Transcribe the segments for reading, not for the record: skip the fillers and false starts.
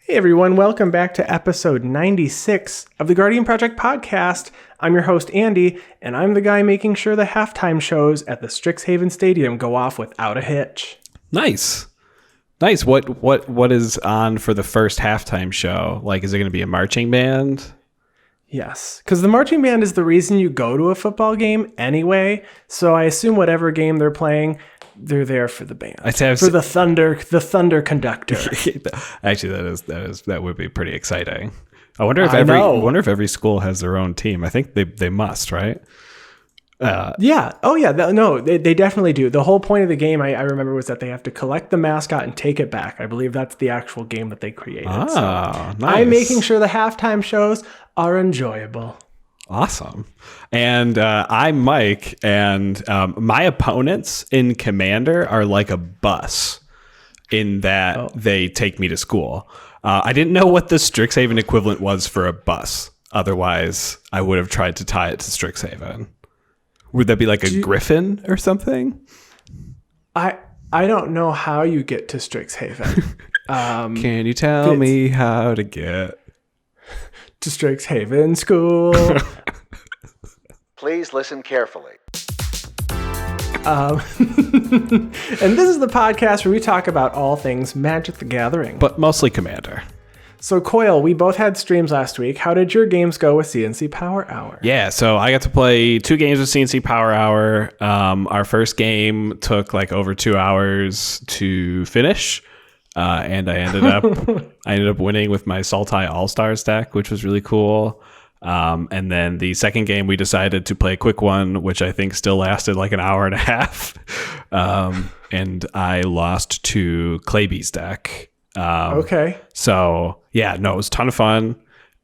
Hey everyone, welcome back to episode 96 of the Guardian Project podcast. I'm your host Andy, and I'm the guy making sure the halftime shows at the Strixhaven Stadium go off without a hitch. Nice. What is on for the first halftime show? Like, is it going to be a marching band? Yes, because the marching band is the reason you go to a football game anyway, so I assume whatever game they're playing, they're there for the band. For the thunder conductor. Actually, that would be pretty exciting. I wonder if every school has their own team. I think they must, right? Yeah. Oh, yeah. They definitely do. The whole point of the game, I remember, was that they have to collect the mascot and take it back. I believe that's the actual game that they created. Nice. I'm making sure the halftime shows are enjoyable. Awesome. And I'm Mike, and my opponents in Commander are like a bus in that they take me to school. I didn't know what the Strixhaven equivalent was for a bus. Otherwise, I would have tried to tie it to Strixhaven. Would that be like a griffin or something? I don't know how you get to Strixhaven. Can you tell me how to get to Strixhaven School? Please listen carefully. And this is the podcast where we talk about all things Magic the Gathering. But mostly Commander. So, Coyle, we both had streams last week. How did your games go with CNC Power Hour? Yeah, so I got to play 2 games with CNC Power Hour. Our first game took like over 2 hours to finish. And I ended up winning with my Sultai All-Stars deck, which was really cool. And then the second game, we decided to play a quick one, which I think still lasted like an hour and a half. And I lost to Claybee's deck. Okay. So, yeah, no, it was a ton of fun.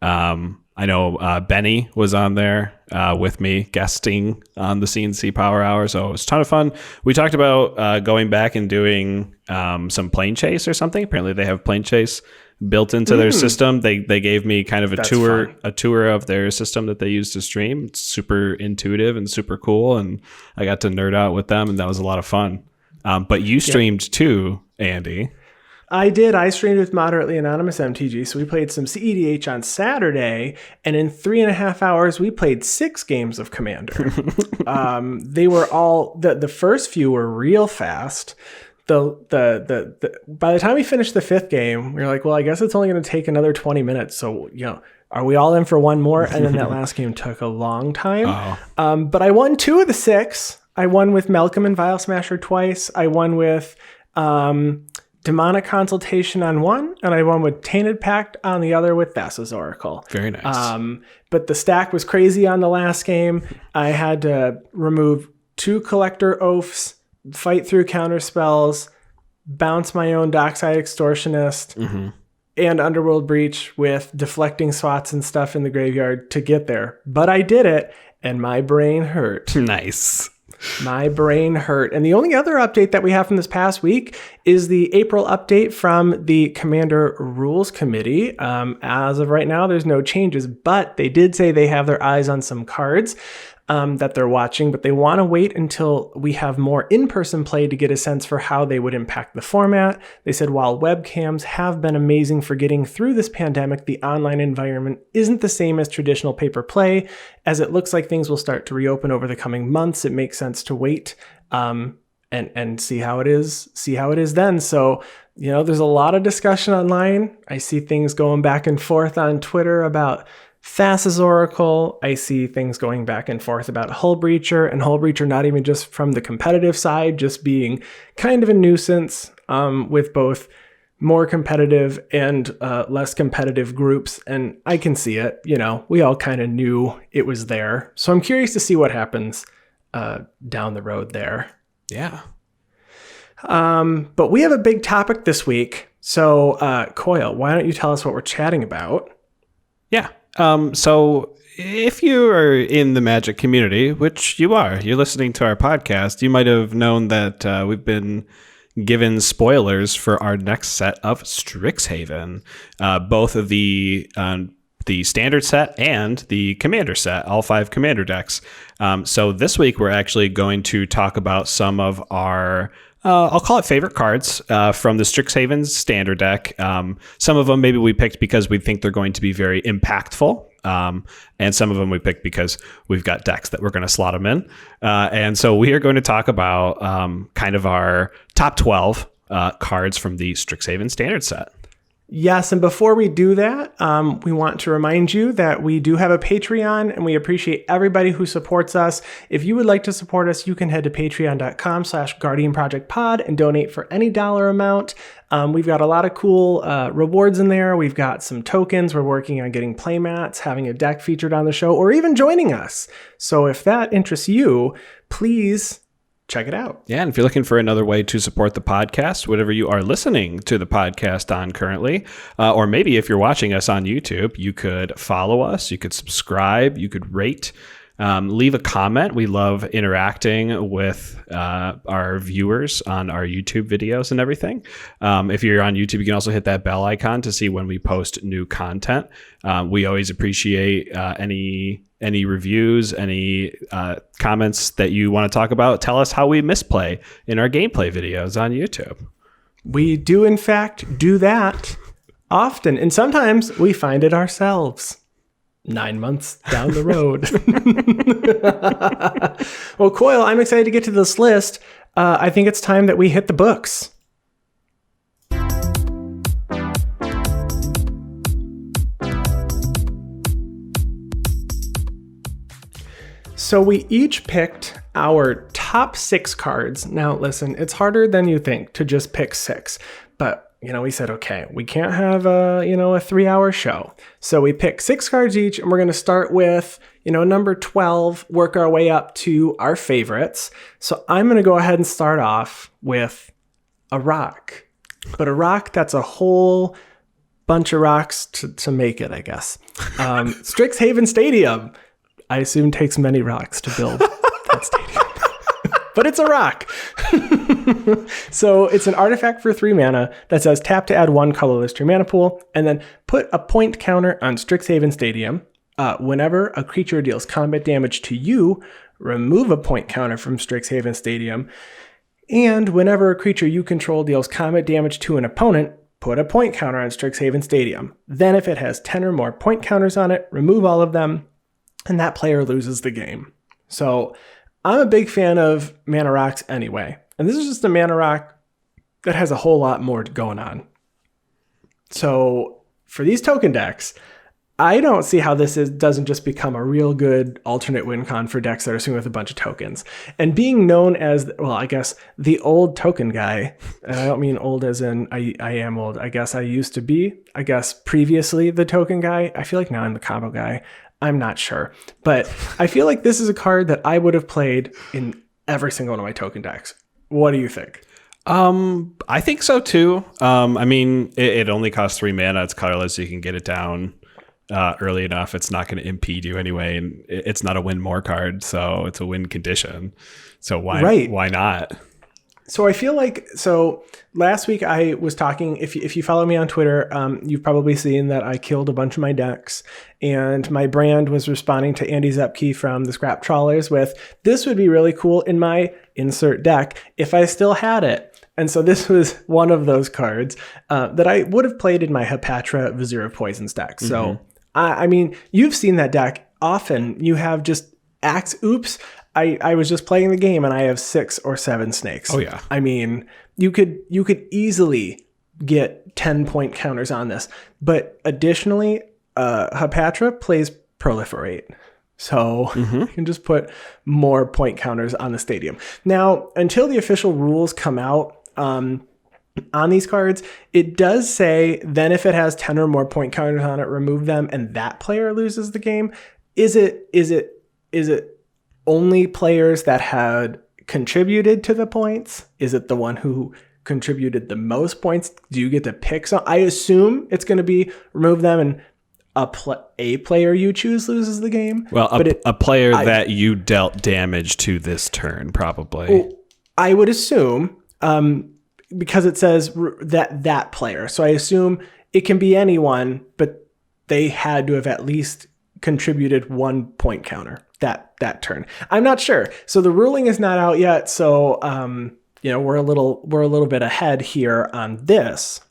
I know Benny was on there with me, guesting on the CNC Power Hour, so it was a ton of fun. We talked about going back and doing some Plane Chase or something. Apparently they have Plane Chase built into their system. They gave me kind of a tour of their system that they use to stream. It's super intuitive and super cool, and I got to nerd out with them, and that was a lot of fun. But you streamed too, Andy. I did. I streamed with Moderately Anonymous MTG, so we played some CEDH on Saturday, and in 3.5 hours, we played 6 games of Commander. They were all, the first few were real fast. By the time we finished the 5th game, we were like, well, I guess it's only going to take another 20 minutes, so, are we all in for one more? And then that last game took a long time. But I won 2 of the 6. I won with Malcolm and Vile Smasher twice. I won with Demonic Consultation on one, and I won with Tainted Pact on the other with Thassa's Oracle. Very nice. But the stack was crazy on the last game. I had to remove 2 Collector Oaths, fight through counter spells, bounce my own Dockside Extortionist, and Underworld Breach with deflecting spots and stuff in the graveyard to get there. But I did it, and my brain hurt. Nice. My brain hurt. And the only other update that we have from this past week is the April update from the Commander Rules Committee. As of right now, there's no changes, but they did say they have their eyes on some cards that they're watching, but they want to wait until we have more in-person play to get a sense for how they would impact the format. They said while webcams have been amazing for getting through this pandemic, the online environment isn't the same as traditional paper play. As it looks like things will start to reopen over the coming months, it makes sense to wait and see how it is. See how it is then. So, there's a lot of discussion online. I see things going back and forth on Twitter about Thassa's Oracle. I see things going back and forth about Hull Breacher, and Hull Breacher not even just from the competitive side, just being kind of a nuisance with both more competitive and less competitive groups. And I can see it. We all kind of knew it was there. So I'm curious to see what happens down the road there. Yeah. But we have a big topic this week. So Coyle, why don't you tell us what we're chatting about? Yeah. So if you are in the Magic community, which you are, you're listening to our podcast, you might have known that we've been given spoilers for our next set of Strixhaven, both of the standard set and the commander set, all 5 commander decks. So this week we're actually going to talk about some of our I'll call it favorite cards from the Strixhaven standard deck. Some of them maybe we picked because we think they're going to be very impactful. And some of them we picked because we've got decks that we're going to slot them in. And so we are going to talk about kind of our top 12 cards from the Strixhaven standard set. Yes, and before we do that, we want to remind you that we do have a Patreon, and we appreciate everybody who supports us. If you would like to support us, you can head to patreon.com/guardianprojectpod and donate for any dollar amount. We've got a lot of cool rewards in there. We've got some tokens. We're working on getting playmats, having a deck featured on the show, or even joining us. So if that interests you, please check it out. Yeah, and if you're looking for another way to support the podcast, whatever you are listening to the podcast on currently, or maybe if you're watching us on YouTube, you could follow us, you could subscribe, you could rate, leave a comment. We love interacting with our viewers on our YouTube videos and everything. If you're on YouTube, you can also hit that bell icon to see when we post new content. We always appreciate any reviews, any comments that you want to talk about. Tell us how we misplay in our gameplay videos on YouTube. We do, in fact, do that often. And sometimes we find it ourselves 9 months down the road. Well, Coyle, I'm excited to get to this list. I think it's time that we hit the books. So we each picked our top 6 cards. Now, listen, it's harder than you think to just pick 6. But, we said, okay, we can't have a 3-hour show. So we picked 6 cards each, and we're going to start with, number 12, work our way up to our favorites. So I'm going to go ahead and start off with a rock. But a rock that's a whole bunch of rocks to make it, I guess. Strixhaven Stadium. I assume takes many rocks to build that stadium. But it's a rock. So it's an artifact for 3 mana that says tap to add 1 colorless to your mana pool, and then put a point counter on Strixhaven Stadium. Whenever a creature deals combat damage to you, remove a point counter from Strixhaven Stadium. And whenever a creature you control deals combat damage to an opponent, put a point counter on Strixhaven Stadium. Then if it has 10 or more point counters on it, remove all of them, and that player loses the game. So I'm a big fan of mana rocks anyway. And this is just a mana rock that has a whole lot more going on. So for these token decks, I don't see how this doesn't just become a real good alternate win con for decks that are swinging with a bunch of tokens. And being known as, well, I guess, the old token guy, and I don't mean old as in I am old. I guess I used to be, previously the token guy. I feel like now I'm the combo guy. I'm not sure. But I feel like this is a card that I would have played in every single one of my token decks. What do you think? I think so too. It only costs 3 mana. It's colorless, so you can get it down early enough. It's not going to impede you anyway, and it's not a win more card, so it's a win condition. So why not? So I feel like, last week I was talking, if you follow me on Twitter, you've probably seen that I killed a bunch of my decks, and my brand was responding to Andy Zepke from the Scrap Trawlers with, this would be really cool in my insert deck if I still had it. And so this was one of those cards that I would have played in my Hepatra Vizier of Poisons deck. So, you've seen that deck often. You have just Axe Oops. I was just playing the game and I have 6 or 7 snakes. Oh yeah. You could easily get 10 point counters on this. But additionally, Hepatra plays Proliferate. So you can just put more point counters on the stadium. Now, until the official rules come out on these cards, it does say then if it has 10 or more point counters on it, remove them and that player loses the game. Is it only players that had contributed to the points? Is it the one who contributed the most points? Do you get to pick some? I assume it's going to be remove them and a player you choose loses the game. Well, a player that you dealt damage to this turn, probably. Well, I would assume, because it says that player. So I assume it can be anyone, but they had to have at least contributed 1 point counter that turn. I'm not sure. So the ruling is not out yet. So we're a little bit ahead here on this,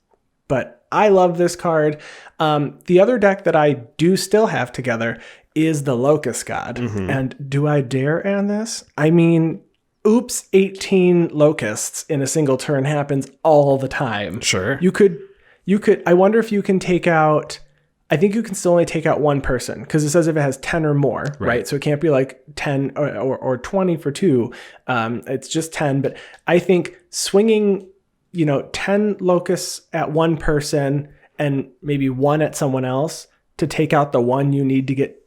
but I love this card. The other deck that I do still have together is the Locust God. And do I dare add this? I mean, oops, 18 locusts in a single turn happens all the time. Sure. You could, I wonder if you can take out, I think you can still only take out one person because it says if it has 10 or more, right? So it can't be like 10 or 20 for 2. It's just 10. But I think swinging, 10 locusts at one person and maybe 1 at someone else to take out the one you need to get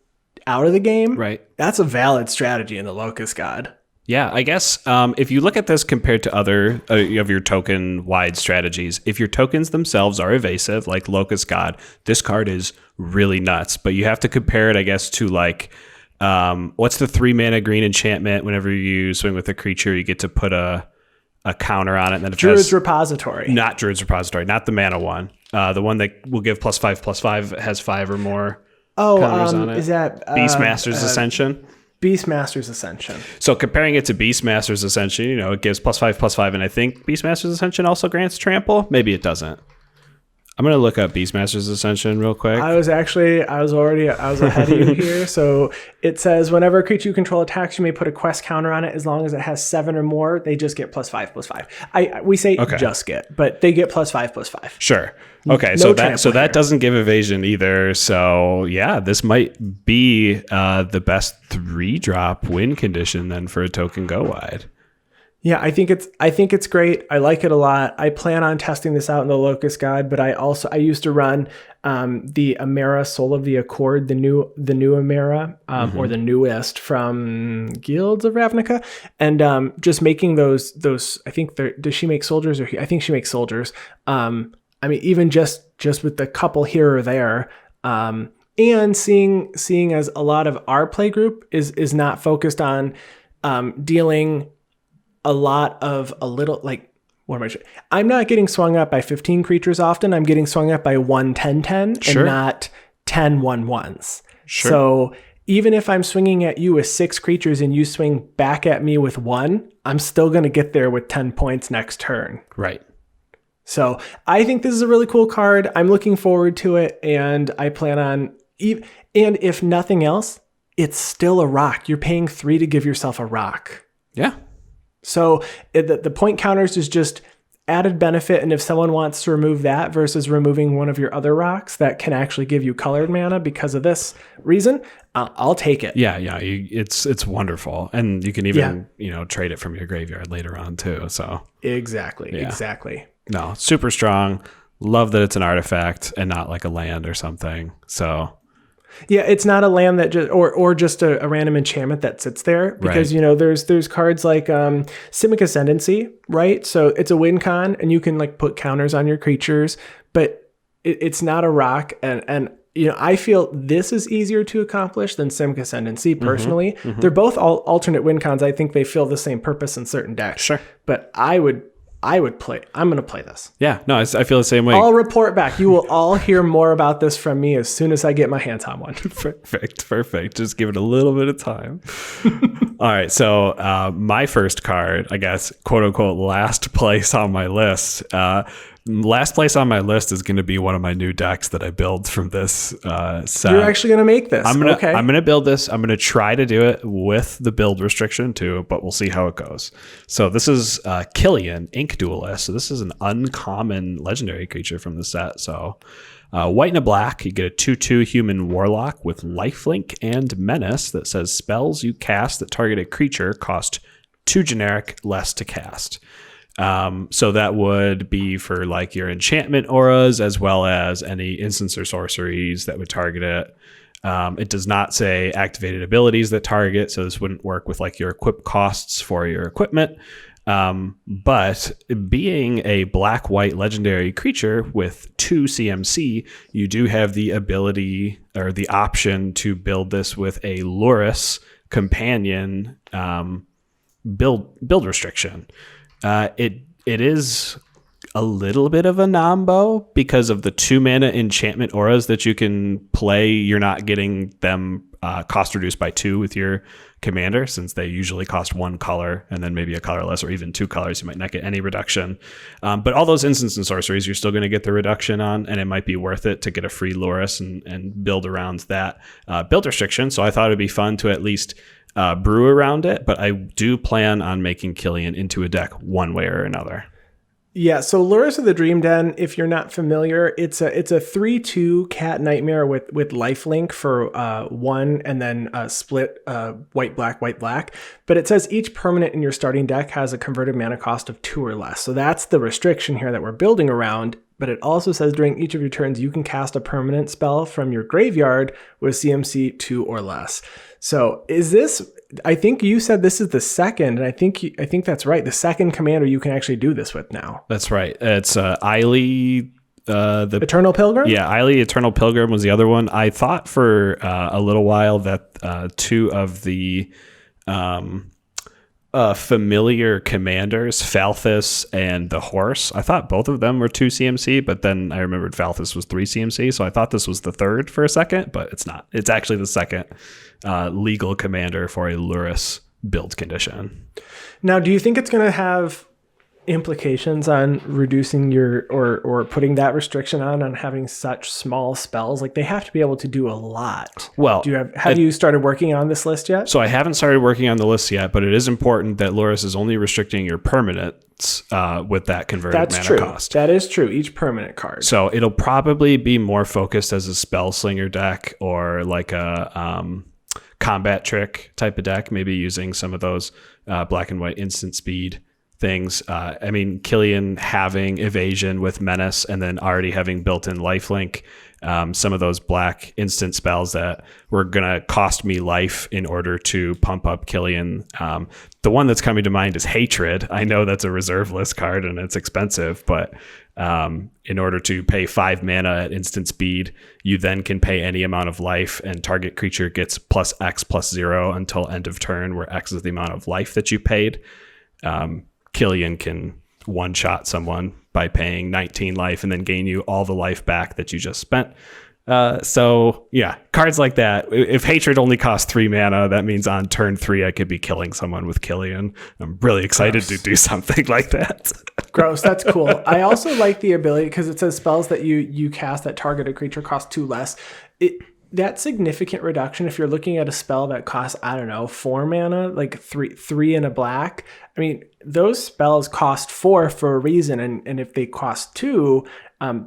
out of the game. Right. That's a valid strategy in the Locust God. Yeah, I guess if you look at this compared to other of your token-wide strategies, if your tokens themselves are evasive, like Locust God, this card is really nuts. But you have to compare it, I guess, to like, what's the 3-mana green enchantment? Whenever you swing with a creature, you get to put a counter on it. And then Druid's Repository. Not Druid's Repository, not the mana one. The one that will give +5/+5 has 5 or more counters on it. Is that Beastmaster's Ascension? Beastmaster's Ascension. So comparing it to Beastmaster's Ascension, it gives +5/+5, and I think Beastmaster's Ascension also grants trample. Maybe it doesn't. I'm gonna look up Beastmaster's Ascension real quick. I was ahead of you here. So it says whenever a creature you control attacks, you may put a quest counter on it as long as it has 7 or more. They just get +5/+5. We say just get, but they get +5/+5. Sure. Okay, so that doesn't give evasion either. So yeah, this might be the best 3-drop win condition then for a token go wide. Yeah, I think it's great. I like it a lot. I plan on testing this out in the Locust God, but I used to run the Amera Soul of the Accord, the new Amera, or the newest from Guilds of Ravnica, and just making those. I think does she make soldiers, or I think she makes soldiers. I mean, even just with the couple here or there, and seeing as a lot of our play group is not focused on dealing a lot of a little, like, what am I saying? I'm not getting swung up by 15 creatures often. I'm getting swung up by 1/10/10 and not 10 1/1s. Sure. So even if I'm swinging at you with 6 creatures and you swing back at me with 1, I'm still going to get there with 10 points next turn. Right. So I think this is a really cool card. I'm looking forward to it, and I plan on, and if nothing else, it's still a rock. You're paying 3 to give yourself a rock. Yeah. So the point counters is just added benefit, and if someone wants to remove that versus removing one of your other rocks that can actually give you colored mana because of this reason, I'll take it. Yeah, it's wonderful, and you can even trade it from your graveyard later on too. So exactly. No, super strong. Love that it's an artifact and not like a land or something. So. Yeah, it's not a land that just or just a random enchantment that sits there, because there's cards like Simic Ascendancy, right? So it's a win con, and you can like put counters on your creatures, but it's not a rock, and I feel this is easier to accomplish than Simic Ascendancy personally. They're both all alternate win cons. I think they fill the same purpose in certain decks. Sure, but I'm going to play this. Yeah, no, I feel the same way. I'll report back. You will all hear more about this from me as soon as I get my hands on one. Perfect. Just give it a little bit of time. All right, so my first card, I guess, quote unquote, last place on my list. Last place on my list is going to be one of my new decks that I build from this set. You're actually going to make this. I'm going to build this. I'm going to try to do it with the build restriction too, but we'll see how it goes. So this is Killian, Ink Duelist. So this is an uncommon legendary creature from the set. So white and a black, you get a 2/2 human warlock with lifelink and menace that says spells you cast that target a creature cost 2 generic less to cast. So that would be for like your enchantment auras, as well as any instants or sorceries that would target it. It does not say activated abilities that target, so this wouldn't work with like your equip costs for your equipment. But being a black-white legendary creature with 2 CMC, you do have the ability or the option to build this with a Lurrus companion build restriction. It is a little bit of a nombo because of the 2 mana enchantment auras that you can play. You're not getting them cost reduced by 2 with your commander, since they usually cost 1 color and then maybe a color less, or even 2 colors. You might not get any reduction. But all those instants and sorceries, you're still going to get the reduction on, and it might be worth it to get a free Loris and build around that build restriction. So I thought it'd be fun to at least brew around it, but I do plan on making Killian into a deck one way or another. Yeah, so Lures of the Dream Den, if you're not familiar, it's a 3/2 cat nightmare with lifelink for 1 and then split white black. But it says each permanent in your starting deck has a converted mana cost of 2 or less. So that's the restriction here that we're building around. But it also says during each of your turns, you can cast a permanent spell from your graveyard with CMC 2 or less. So is this, I think you said this is the second, and I think that's right, the second commander you can actually do this with now. That's right. It's Eiley, the Eternal Pilgrim? Yeah, Eiley Eternal Pilgrim was the other one. I thought for a little while that 2 of the familiar commanders, Falthus and the Horse, I thought both of them were 2 CMC, but then I remembered Falthus was 3 CMC, so I thought this was the third for a second, but it's not. It's actually the second legal commander for a Lurrus build condition. Now, do you think it's going to have implications on reducing your or putting that restriction on having such small spells? Like, they have to be able to do a lot. Well, do you have you started working on this list yet? So I haven't started working on the list yet, but it is important that Lurrus is only restricting your permanents with that converted mana cost. That is true. Each permanent card. So it'll probably be more focused as a spell slinger deck or like a combat trick type of deck, maybe using some of those black and white instant speed things. I mean, Killian having evasion with menace and then already having built-in lifelink, some of those black instant spells that were going to cost me life in order to pump up Killian. The one that's coming to mind is Hatred. I know that's a reserve list card and it's expensive, but in order to pay 5 mana at instant speed, you then can pay any amount of life, and target creature gets plus X plus 0 until end of turn, where X is the amount of life that you paid. Killian can one-shot someone by paying 19 life and then gain you all the life back that you just spent. So yeah, cards like that. If Hatred only costs 3 mana, that means on turn 3 I could be killing someone with Killian. I'm really excited to do something like that. Gross, that's cool. I also like the ability, because it says spells that you cast that target a creature cost 2 less. That significant reduction, if you're looking at a spell that costs, I don't know, 4 mana, like three and a black. I mean, those spells cost 4 for a reason, and if they cost 2,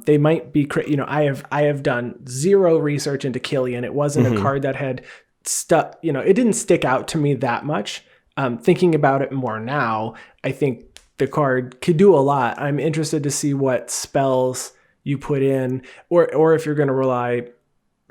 they might be. I have done 0 research into Killian. It wasn't a card that had stuck. It didn't stick out to me that much. Thinking about it more now, I think the card could do a lot. I'm interested to see what spells you put in, or if you're going to rely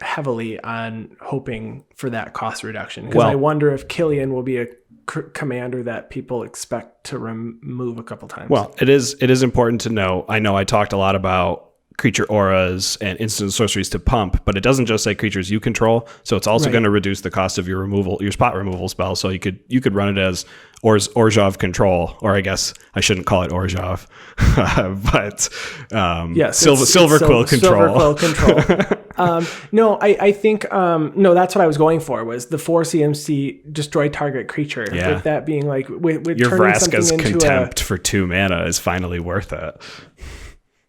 heavily on hoping for that cost reduction, because I wonder if Killian will be a commander that people expect to remove a couple times. Well, it is important to know. I know I talked a lot about creature auras and instant sorceries to pump, but it doesn't just say creatures you control. So it's also going to reduce the cost of your spot removal spell. So you could run it as Orzhov control, or I guess I shouldn't call it Orzhov, but Silver Quill control. Silver Quill control. No, I think no, that's what I was going for, was the 4 CMC destroy target creature. Yeah. With that being like with your turning something Vraska's into Contempt for 2 mana is finally worth it.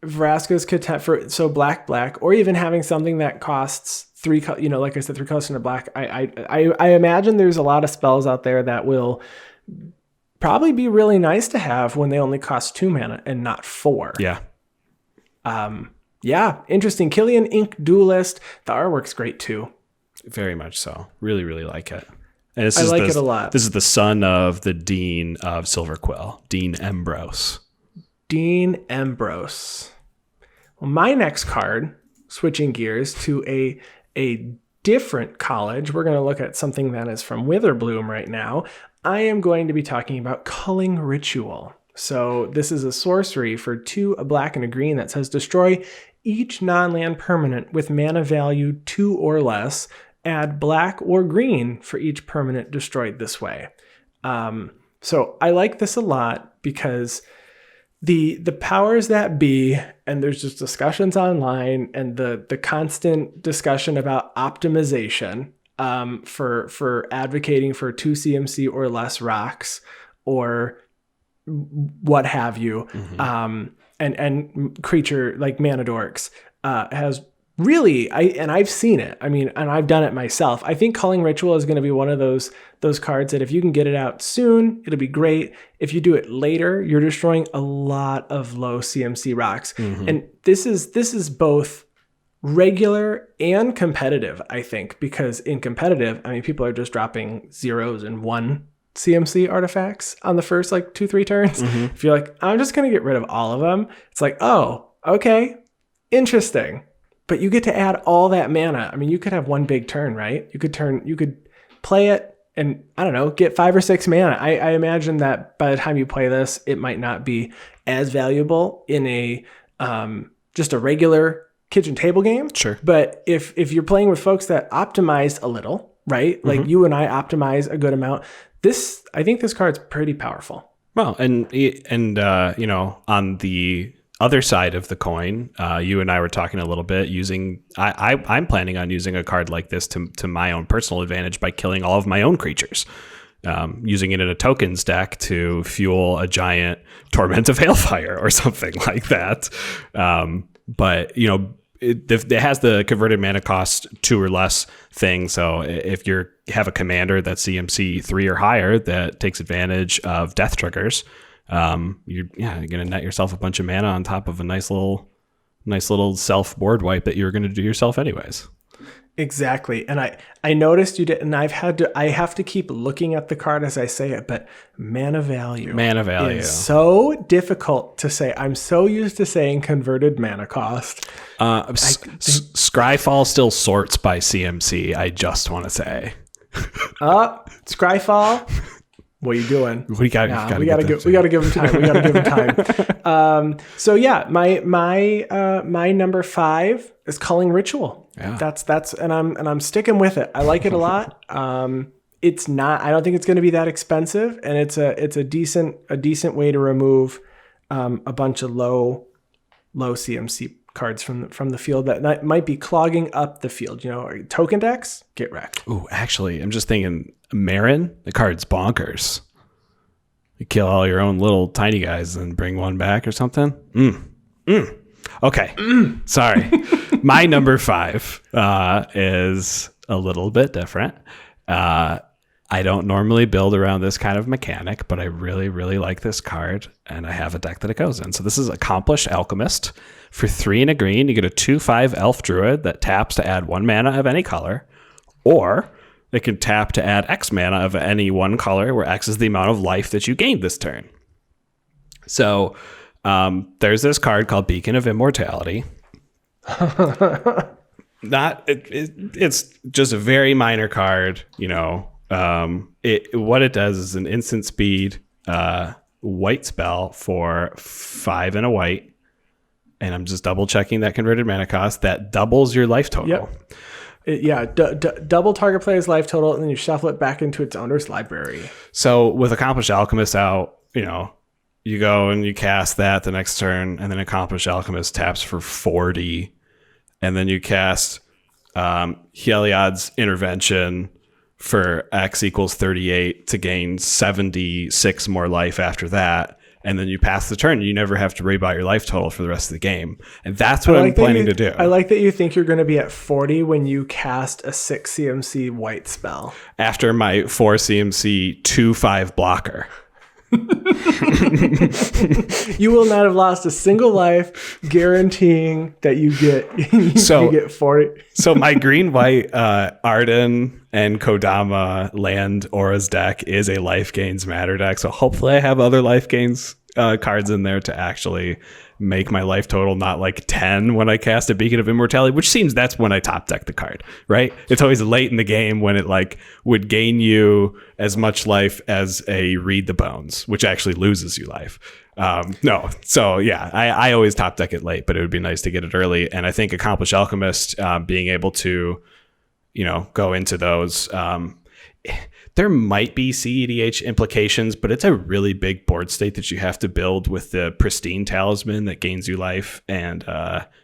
Vraska's Contempt for black, or even having something that costs 3, like I said, 3 colors and a black. I imagine there's a lot of spells out there that will probably be really nice to have when they only cost 2 mana and not 4. Yeah. Yeah, interesting. Killian Ink Duelist. The artwork's great too. Very much so. Really, really like it. And I like it a lot. This is the son of the Dean of Silver Quill, Dean Ambrose. Dean Ambrose. Well, my next card, switching gears to a different college, we're going to look at something that is from Witherbloom right now. I am going to be talking about Culling Ritual. So this is a sorcery for 2, a black and a green, that says destroy each non-land permanent with mana value 2 or less. Add black or green for each permanent destroyed this way. So I like this a lot because the powers that be, and there's just discussions online and the constant discussion about optimization for advocating for 2 CMC or less rocks or what have you, and creature like mana dorks has really, I've seen it. I mean, and I've done it myself. I think Culling Ritual is going to be one of those cards that if you can get it out soon, it'll be great. If you do it later, you're destroying a lot of low CMC rocks. And this is both regular and competitive, I think, because in competitive, I mean, people are just dropping 0s and 1 CMC artifacts on the first like 2-3 turns. If you're like, I'm just going to get rid of all of them, it's like, oh, okay, interesting. But you get to add all that mana. I mean, you could have one big turn, right? You could play it and, I don't know, get 5 or 6 mana. I imagine that by the time you play this, it might not be as valuable in a just a regular kitchen table game. Sure. But if you're playing with folks that optimized a little, right? Like you and I optimize a good amount. I think this card's pretty powerful. Well, and you know, on the other side of the coin, you and I were talking a little bit I'm planning on using a card like this to my own personal advantage by killing all of my own creatures, using it in a tokens deck to fuel a giant Torment of Hailfire or something like that. But you know, it has the converted mana cost 2 or less thing. So if you have a commander that's CMC 3 or higher that takes advantage of death triggers, you're gonna net yourself a bunch of mana on top of a nice little self board wipe that you're gonna do yourself anyways. Exactly. And I noticed you did, and I have to keep looking at the card as I say it, but mana value is so difficult to say. I'm so used to saying converted mana cost. Scryfall still sorts by CMC, I just want to say. Scryfall, what are you doing? We gotta give him time. So yeah, my number 5 is Culling Ritual. Yeah. That's and I'm sticking with it. I like it a lot. It's not. I don't think it's going to be that expensive, and it's a decent way to remove a bunch of low CMC cards from the field that might be clogging up the field. You know, token decks get wrecked. Ooh, actually, I'm just thinking Marin. The card's bonkers. You kill all your own little tiny guys and bring one back or something. Okay. Sorry. My number 5 is a little bit different. I don't normally build around this kind of mechanic, but I really, really like this card, and I have a deck that it goes in. So this is Accomplished Alchemist. For 3 and a green, you get a 2/5 Elf Druid that taps to add 1 mana of any color, or it can tap to add X mana of any one color, where X is the amount of life that you gained this turn. So there's this card called Beacon of Immortality. It's just a very minor card, you know. What it does is an instant speed white spell for 5 and a white, and I'm just double checking that converted mana cost. That doubles your life total. Yep. Double target player's life total, and then you shuffle it back into its owner's library. So with Accomplished Alchemist out, you know, you go and you cast that the next turn, and then Accomplished Alchemist taps for 40, and then you cast Heliod's Intervention for X equals 38 to gain 76 more life after that, and then you pass the turn. You never have to worry about your life total for the rest of the game, and that's what I'm planning to do. I like that you think you're going to be at 40 when you cast a 6 CMC white spell after my 4 CMC 2/5 blocker. You will not have lost a single life, guaranteeing that you get you get 40. So my green-white Arden and Kodama land Aura's deck is a life gains matter deck. So hopefully I have other life gains cards in there to actually make my life total not like 10 when I cast a Beacon of Immortality, which seems that's when I top deck the card, right? It's always late in the game when it like would gain you as much life as a Read the Bones, which actually loses you life. No. So yeah, I always top deck it late, but it would be nice to get it early. And I think Accomplished Alchemist, being able to, you know, go into those, there might be CEDH implications, but it's a really big board state that you have to build with the pristine talisman that gains you life and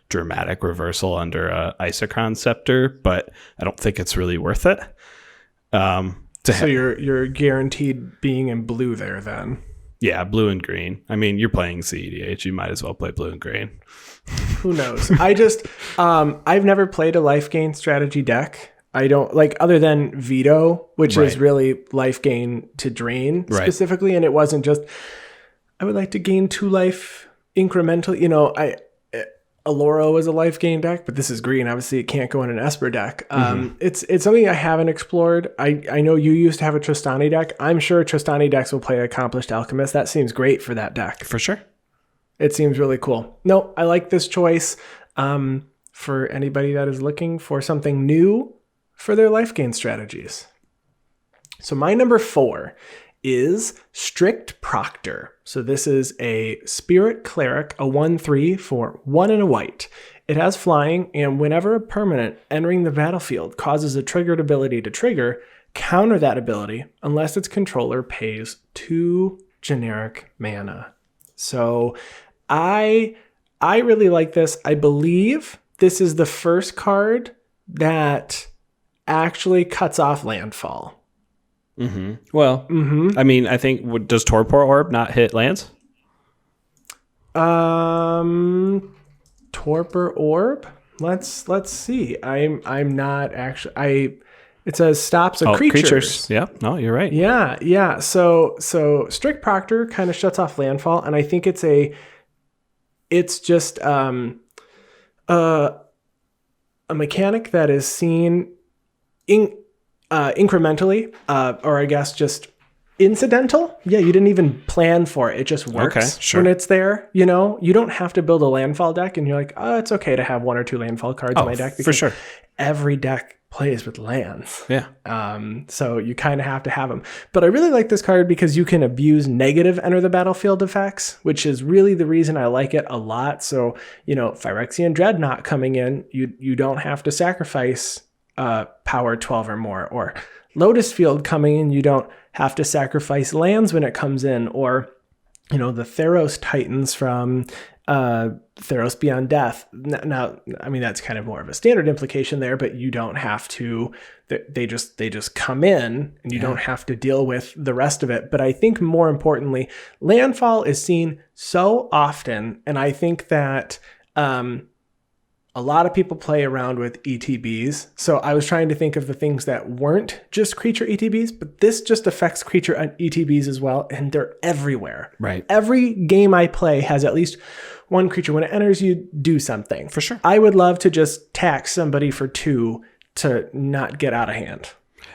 dramatic reversal under Isochron Scepter, but I don't think it's really worth it. So you're guaranteed being in blue there then. Yeah, blue and green. I mean, you're playing CEDH. You might as well play blue and green. Who knows? I just, I've never played a life gain strategy deck. I don't like, other than Veto, which is really life gain to drain specifically. And it wasn't just, I would like to gain 2 life incrementally. You know, Aloro is a life gain deck, but this is green. Obviously, it can't go in an Esper deck. It's something I haven't explored. I know you used to have a Tristani deck. I'm sure Tristani decks will play Accomplished Alchemist. That seems great for that deck. For sure. It seems really cool. No, I like this choice for anybody that is looking for something new for their life gain strategies. So my number 4 is Strict Proctor. So this is a Spirit Cleric, a 1/3 for 1 and a white. It has flying, and whenever a permanent entering the battlefield causes a triggered ability to trigger, counter that ability unless its controller pays 2 generic mana. So I really like this. I believe this is the first card that actually cuts off landfall. Well, I mean, I think, does Torpor Orb not hit lands? Torpor Orb? Let's see. I'm not actually, it says stops a creatures. Yeah, no, you're right. Yeah. So Strict Proctor kind of shuts off landfall, and I think it's just a mechanic that is seen incrementally, or I guess just incidental. Yeah, you didn't even plan for it. It just works when it's there. You know, you don't have to build a landfall deck, and you're like, oh, it's okay to have 1 or 2 landfall cards in my deck. For sure. Every deck plays with lands. Yeah. So you kind of have to have them. But I really like this card because you can abuse negative enter the battlefield effects, which is really the reason I like it a lot. So, you know, Phyrexian Dreadnought coming in, you don't have to sacrifice power 12 or more, or Lotus Field coming in, you don't have to sacrifice lands when it comes in, or, you know, the Theros Titans from Theros Beyond Death. Now, I mean, that's kind of more of a standard implication there, but you don't have to, they just come in, and you don't have to deal with the rest of it. But I think more importantly, landfall is seen so often, and I think that a lot of people play around with ETBs. So I was trying to think of the things that weren't just creature ETBs, but this just affects creature ETBs as well, and they're everywhere. Right. Every game I play has at least one creature. When it enters, you do something. For sure. I would love to just tax somebody for 2 to not get out of hand.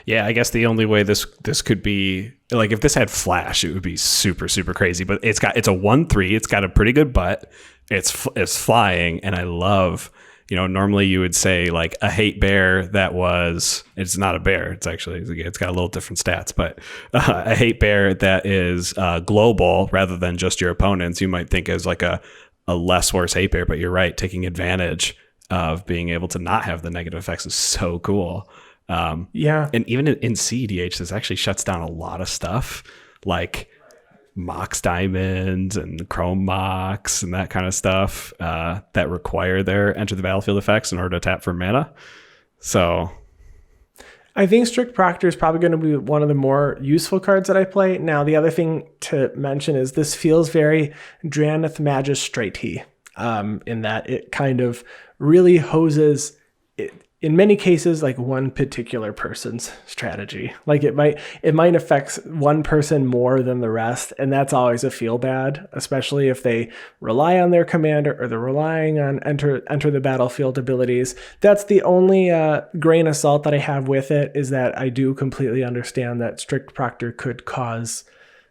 Yeah, I guess the only way this could be, like, if this had flash, it would be super, super crazy. But it's a 1/3. It's got a pretty good butt. It's flying, and I love, you know, normally you would say like a hate bear that was, it's not a bear. It's actually, it's got a little different stats, but a hate bear that is global rather than just your opponents, you might think as like a less worse hate bear, but you're right. Taking advantage of being able to not have the negative effects is so cool. Yeah. And even in CEDH, this actually shuts down a lot of stuff like Mox Diamonds and Chrome Mox and that kind of stuff that require their enter the battlefield effects in order to tap for mana. So I think Strict Proctor is probably going to be one of the more useful cards that I play. Now, the other thing to mention is this feels very Drannith Magistrate-y, in that it kind of really hoses it, in many cases, like one particular person's strategy. Like it might affect one person more than the rest, and that's always a feel bad, especially if they rely on their commander or they're relying on enter the battlefield abilities. That's the only grain of salt that I have with it, is that I do completely understand that Strict Proctor could cause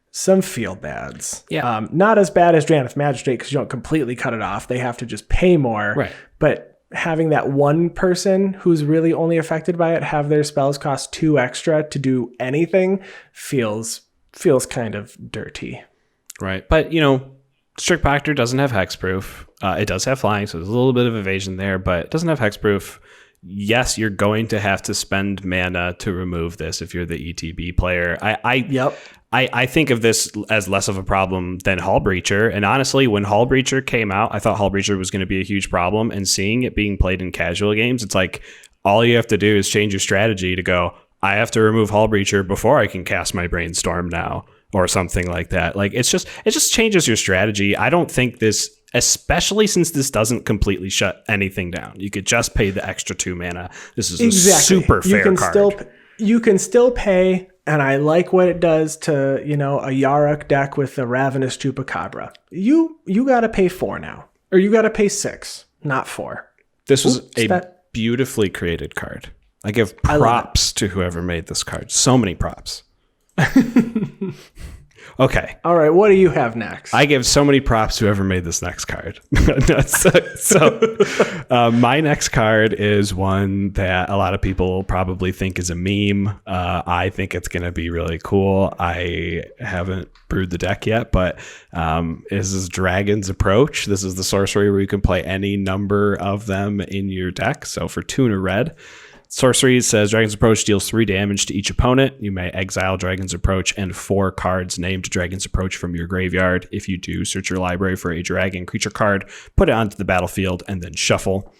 some feel bads. Yeah. Not as bad as Drannith Magistrate, because you don't completely cut it off. They have to just pay more. Right. But having that one person who's really only affected by it have their spells cost 2 extra to do anything feels kind of dirty. Right. But, you know, Strict Proctor doesn't have hexproof. It does have flying, so there's a little bit of evasion there, but it doesn't have hexproof. yes, you're going to have to spend mana to remove this if you're the ETB player. I think of this as less of a problem than Hull Breacher. And honestly, when Hull Breacher came out, I thought Hull Breacher was going to be a huge problem. And seeing it being played in casual games, it's like all you have to do is change your strategy to go, I have to remove Hull Breacher before I can cast my Brainstorm now, or something like that. Like it just changes your strategy. I don't think this, especially since this doesn't completely shut anything down. You could just pay the extra 2 mana. This is a super fair card. You can still pay, and I like what it does to, a Yarok deck with the Ravenous Chupacabra. You got to pay 4 now, or you got to pay 6, not 4. This was beautifully created card. I give props to whoever made this card. So many props. Okay. All right. What do you have next? I give so many props to whoever made this next card. My next card is one that a lot of people probably think is a meme. I think it's going to be really cool. I haven't brewed the deck yet, but this is Dragon's Approach. This is the sorcery where you can play any number of them in your deck. So for 2 and a red, sorcery says Dragon's Approach deals 3 damage to each opponent. You may exile Dragon's Approach and 4 cards named Dragon's Approach from your graveyard. If you do, search your library for a dragon creature card, put it onto the battlefield, and then shuffle.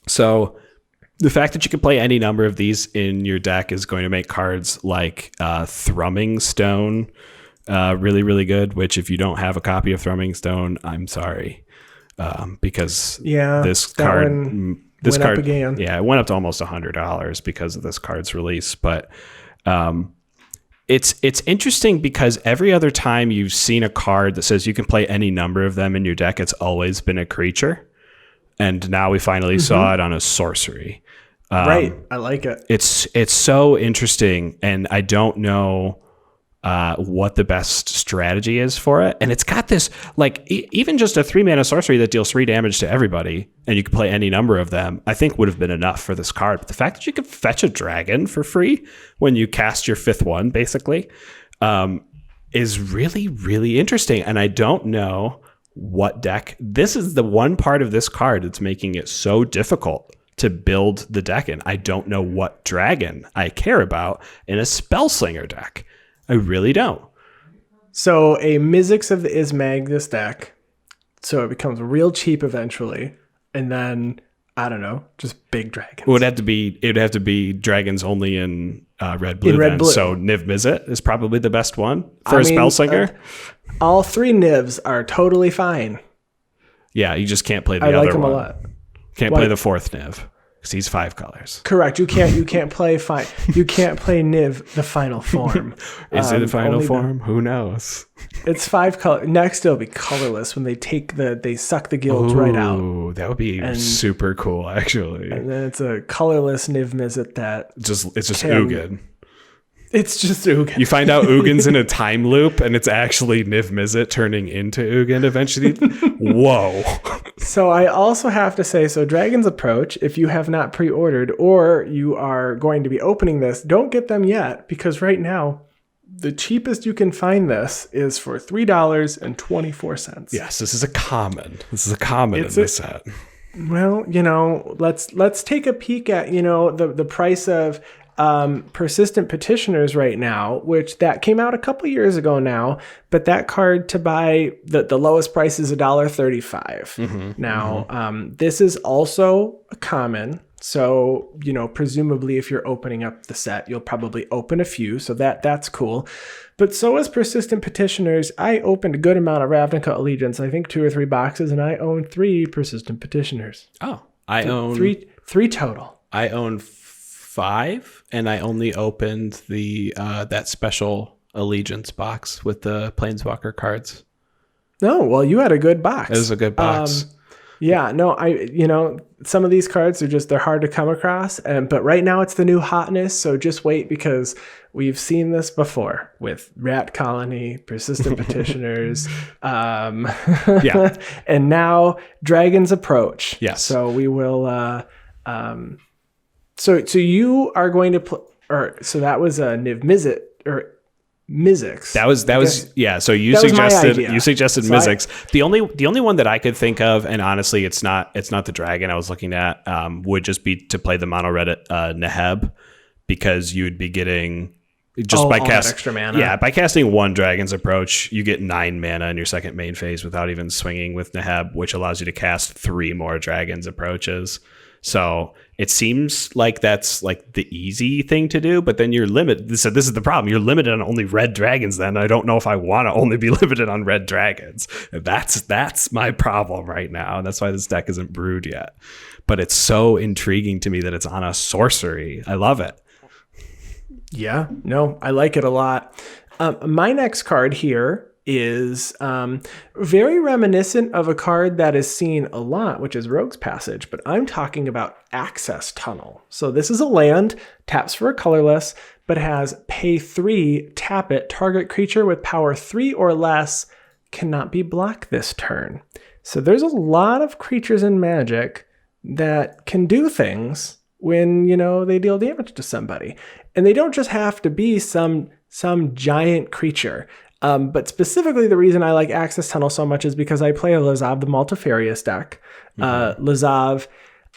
So the fact that you can play any number of these in your deck is going to make cards like Thrumming Stone really, really good, which if you don't have a copy of Thrumming Stone, I'm sorry. Because this card... This card, up again. Yeah, it went up to almost $100 because of this card's release. But it's interesting because every other time you've seen a card that says you can play any number of them in your deck, it's always been a creature. And now we finally saw it on a sorcery. Right, I like it. It's so interesting, and I don't know what the best strategy is for it. And it's got this, like, even just a 3-mana sorcery that deals 3 damage to everybody, and you can play any number of them, I think would have been enough for this card. But the fact that you can fetch a dragon for free when you cast your 5th one, basically, is really, really interesting. And I don't know what deck. This is the one part of this card that's making it so difficult to build the deck in. I don't know what dragon I care about in a Spellslinger deck. I really don't. So a Mizzix of the Ismag this deck, so it becomes real cheap eventually, and then I don't know, just big dragons. It would have to be dragons only in red blue. Blue. So Niv Mizzet is probably the best one for a Spellslinger. All 3 Nivs are totally fine. Yeah, you just can't play the other one. I like them a lot. Can't play the 4th Niv. Because he's 5 colors. Correct. You can't play You can't play Niv the final form. Is it a final form? Who knows? It's 5 color. Next it'll be colorless when they suck the guilds right out. Ooh, that would be super cool, actually. And then it's a colorless Niv Mizzet that it's just Ugin. It's just Ugin. You find out Ugin's in a time loop, and it's actually Niv Mizzet turning into Ugin eventually. Whoa. So I also have to say, Dragon's Approach, if you have not pre-ordered or you are going to be opening this, don't get them yet, because right now, the cheapest you can find this is for $3.24. Yes, this is a common. In this set. Well, let's take a peek at, the price of Persistent Petitioners right now, which that came out a couple years ago now, but that card to buy, the lowest price is $1.35. Now, this is also a common, so presumably if you're opening up the set, you'll probably open a few, so that's cool. But so is Persistent Petitioners. I opened a good amount of Ravnica Allegiance, I think 2 or 3 boxes, and I own 3 Persistent Petitioners. Oh, I own 3 total. I own 5, and I only opened the that special Allegiance box with the Planeswalker cards. No, well, you had a good box. It was a good box. Yeah, no, some of these cards are they're hard to come across, but right now it's the new hotness, so just wait, because we've seen this before with Rat Colony, Persistent Petitioners, yeah, and now Dragon's Approach. Yes. So we will. So you are going to play, so that was a Niv Mizzet, or Mizzix. That was yeah. So you That was my suggested idea. So Mizzix. The only one that I could think of, and honestly, it's not the dragon I was looking at. Would just be to play the mono red Neheb, because you would be getting just by casting extra mana. Yeah, by casting one Dragon's Approach, you get 9 mana in your second main phase without even swinging with Neheb, which allows you to cast 3 more Dragon's Approaches. So it seems like that's like the easy thing to do, but then you're limited. So this is the problem. You're limited on only red dragons. Then I don't know if I want to only be limited on red dragons. That's my problem right now. And that's why this deck isn't brewed yet. But it's so intriguing to me that it's on a sorcery. I love it. Yeah, no, I like it a lot. My next card here is very reminiscent of a card that is seen a lot, which is Rogue's Passage, but I'm talking about Access Tunnel. So this is a land, taps for a colorless, but has pay 3, tap it, target creature with power 3 or less cannot be blocked this turn. So there's a lot of creatures in Magic that can do things when, they deal damage to somebody. And they don't just have to be some giant creature. But specifically, the reason I like Access Tunnel so much is because I play a Lazav the Multifarious deck. Lazav,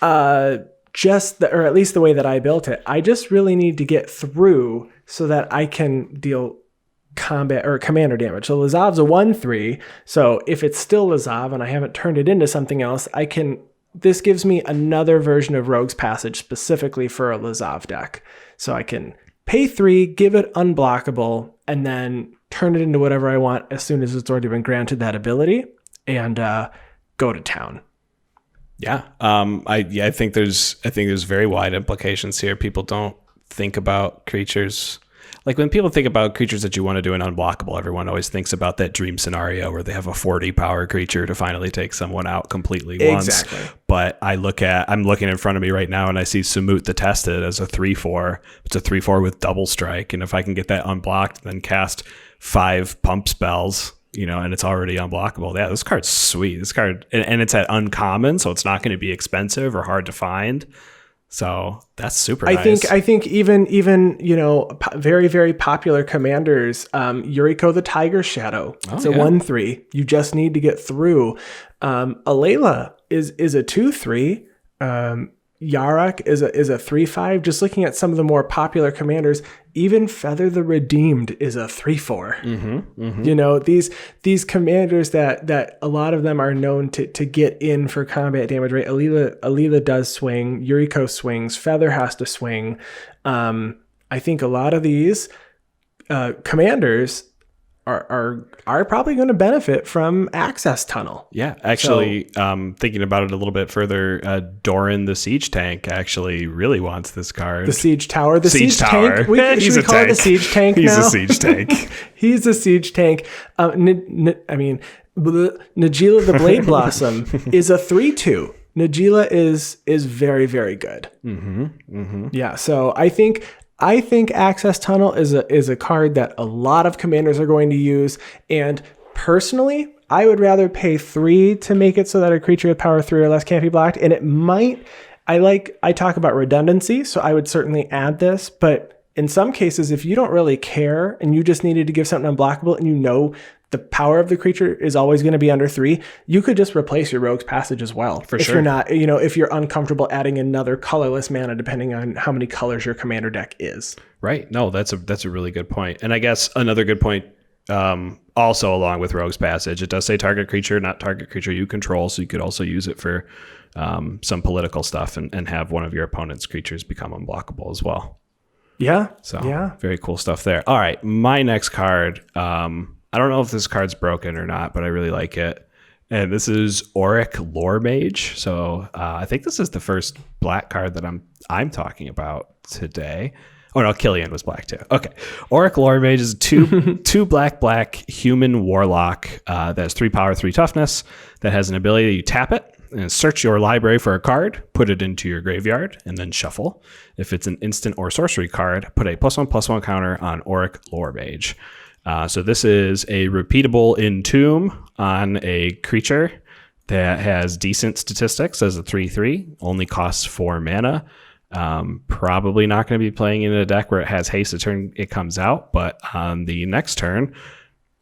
or at least the way that I built it, I just really need to get through so that I can deal combat or commander damage. So Lazav's a 1/3. So if it's still Lazav and I haven't turned it into something else, this gives me another version of Rogue's Passage specifically for a Lazav deck. So I can pay 3, give it unblockable, and then turn it into whatever I want as soon as it's already been granted that ability, and go to town. Yeah. I think there's very wide implications here. People don't think about creatures. Like when people think about creatures that you want to do an unblockable, everyone always thinks about that dream scenario where they have a 40 power creature to finally take someone out completely once. Exactly. But I'm looking in front of me right now and I see Samut the Tested as a 3/4. It's a 3/4 with double strike. And if I can get that unblocked, then cast 5 pump spells, and it's already unblockable. Yeah, this card's sweet. This card, and it's at uncommon, so it's not going to be expensive or hard to find. So that's super nice. I think even very, very popular commanders, Yuriko the Tiger Shadow. It's a 1/3. You just need to get through. Alayla is a 2/3. Yarak is a 3/5. Just looking at some of the more popular commanders, even Feather the Redeemed is a 3/4. These commanders that a lot of them are known to get in for combat damage, right? Alayla does swing, Yuriko swings, Feather has to swing. I think a lot of these commanders are probably going to benefit from Access Tunnel. Yeah, actually, thinking about it a little bit further, Doran the Siege Tank actually really wants this card. The Siege Tower. The Siege Tower. Tank. Should we call it the Siege Tank He's now? a Siege Tank. He's a Siege Tank. Najila the Blade Blossom is a 3/2. Najila is very, very good. Yeah, so I think Access Tunnel is a card that a lot of commanders are going to use, and personally, I would rather pay 3 to make it so that a creature with power 3 or less can't be blocked, and it might. I talk about redundancy, so I would certainly add this, but in some cases, if you don't really care and you just needed to give something unblockable and the power of the creature is always going to be under 3, you could just replace your Rogue's Passage as well. For if sure. You're not, if you're uncomfortable adding another colorless mana, depending on how many colors your commander deck is. Right. No, that's a really good point. And I guess another good point, also along with Rogue's Passage, it does say target creature, not target creature you control. So you could also use it for some political stuff and have one of your opponent's creatures become unblockable as well. Yeah. So yeah. Very cool stuff there. All right. My next card, I don't know if this card's broken or not, but I really like it. And this is Auric Lore Mage. So I think this is the first black card that I'm talking about today. Oh no, Killian was black too. Okay. Auric Lore Mage is two black human warlock that has 3 power, 3 toughness, that has an ability you tap it and search your library for a card, put it into your graveyard, and then shuffle. If it's an instant or sorcery card, put a +1/+1 counter on Auric Lore Mage. So this is a repeatable Entomb on a creature that has decent statistics as a 3/3, only costs 4 mana. Probably not going to be playing in a deck where it has haste the turn it comes out, but on the next turn,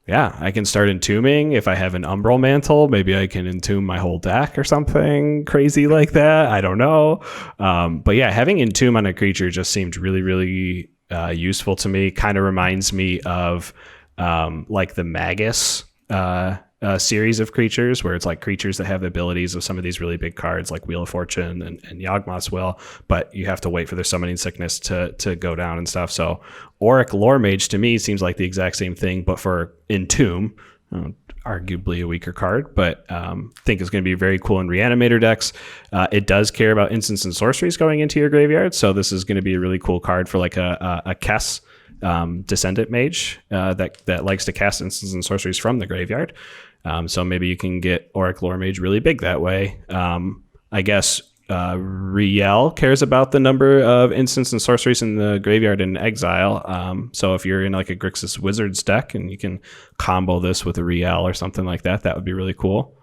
yeah, I can start entombing. If I have an Umbral Mantle, maybe I can entomb my whole deck or something crazy like that. I don't know. But yeah, having entomb on a creature just seemed really, really useful to me. Kind of reminds me of like the Magus series of creatures, where it's like creatures that have the abilities of some of these really big cards like Wheel of Fortune and Yawgmoth's Will, but you have to wait for their summoning sickness to go down and stuff. So Auric Lore Mage to me seems like the exact same thing, but for Entomb, arguably a weaker card, but think it's going to be very cool in Reanimator decks. It does care about instants and sorceries going into your graveyard, so this is going to be a really cool card for like a Kess Descendant Mage that likes to cast instants and sorceries from the graveyard. So maybe you can get Auric Lore Mage really big that way. I guess Riel cares about the number of instants and sorceries in the graveyard in exile. So if you're in like a Grixis Wizards deck and you can combo this with a Riel or something like that, that would be really cool.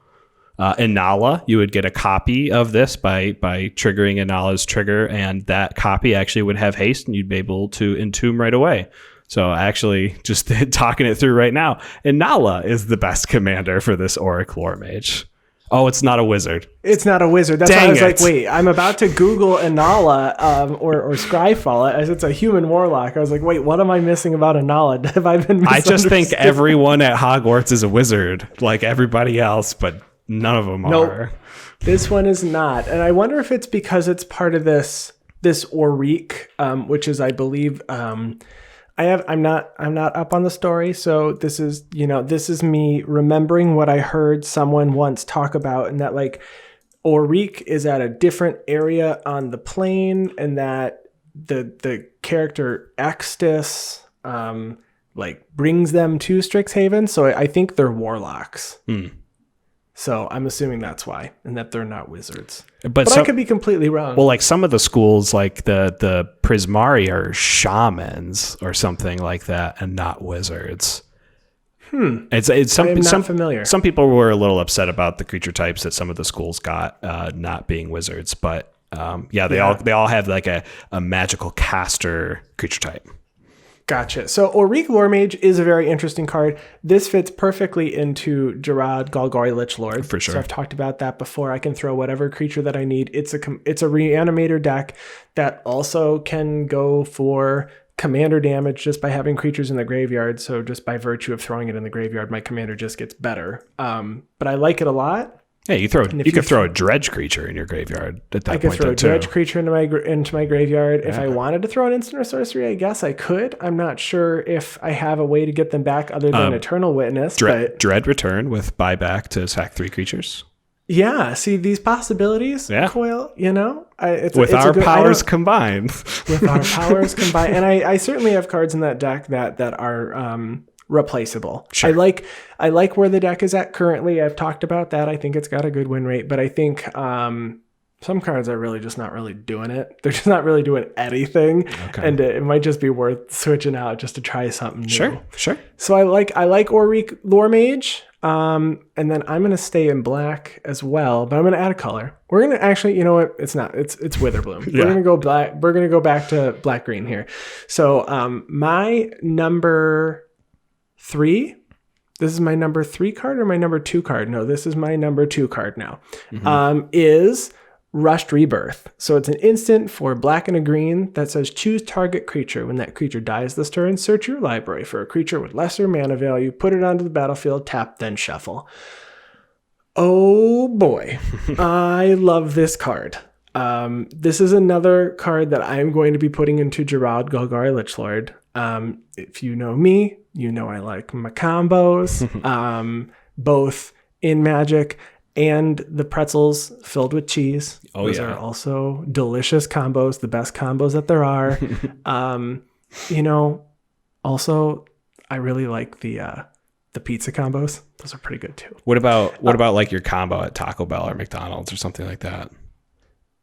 Inala, you would get a copy of this by triggering Inala's trigger, and that copy actually would have haste and you'd be able to entomb right away. So actually, just talking it through right now, Inala is the best commander for this Auric Lore Mage. Oh, it's not a wizard. It's not a wizard. That's Dang why I was it. like, wait, I'm about to Google Inala or Scryfall as it's a human warlock. I was like, wait, what am I missing about Inala? Have I been I just think misunderstood? everyone at Hogwarts is a wizard, like everybody else, but none of them Nope. are. This one is not. And I wonder if it's because it's part of this Auric, which is, I believe, I'm not up on the story, so this is me remembering what I heard someone once talk about, and that like Auric is at a different area on the plane, and that the character Extus like brings them to Strixhaven. So I think they're warlocks. So I'm assuming that's why, and that they're not wizards. But I could be completely wrong. Well, like some of the schools, like the Prismari are shamans or something like that, and not wizards. It's I am not familiar. Some people were a little upset about the creature types that some of the schools got not being wizards, but they all have like a magical caster creature type. Gotcha. So Auric Lore Mage is a very interesting card. This fits perfectly into Gerard Golgari Lichlord. For sure. So I've talked about that before. I can throw whatever creature that I need. It's a Reanimator deck that also can go for commander damage just by having creatures in the graveyard. So just by virtue of throwing it in the graveyard, my commander just gets better. But I like it a lot. Yeah, you could throw a dredge creature in your graveyard at that point. I could throw a dredge creature into my graveyard. Yeah. If I wanted to throw an instant or sorcery, I guess I could. I'm not sure if I have a way to get them back other than Eternal Witness. Dread Return with buyback to sack 3 creatures. Yeah, see these possibilities, Yeah. Coil, With our powers combined. With our powers combined. And I certainly have cards in that deck that are replaceable. Sure. I like where the deck is at currently. I've talked about that. I think it's got a good win rate, but I think some cards are really just not really doing it. They're just not really doing anything. Okay. And it might just be worth switching out just to try something new. Sure. So I like Auric Lore Mage. And then I'm going to stay in black as well, but I'm going to add a color. We're going to actually, you know what? It's not, it's Witherbloom. Yeah. We're going to go black. We're going to go back to black green here. So, my number 3, this is my number 3 card or my number 2 card? No, this is my number 2 card now, is Rushed Rebirth. So it's an instant for black and a green that says choose target creature. When that creature dies this turn, search your library for a creature with lesser mana value, put it onto the battlefield, tap, then shuffle. Oh boy, I love this card. This is another card that I'm going to be putting into Gerard Golgari Lichlord. If you know me, you know I like my combos, both in Magic and the pretzels filled with cheese. Those are also delicious combos, the best combos that there are. Also, I really like the pizza combos. Those are pretty good too. What about like your combo at Taco Bell or McDonald's or something like that?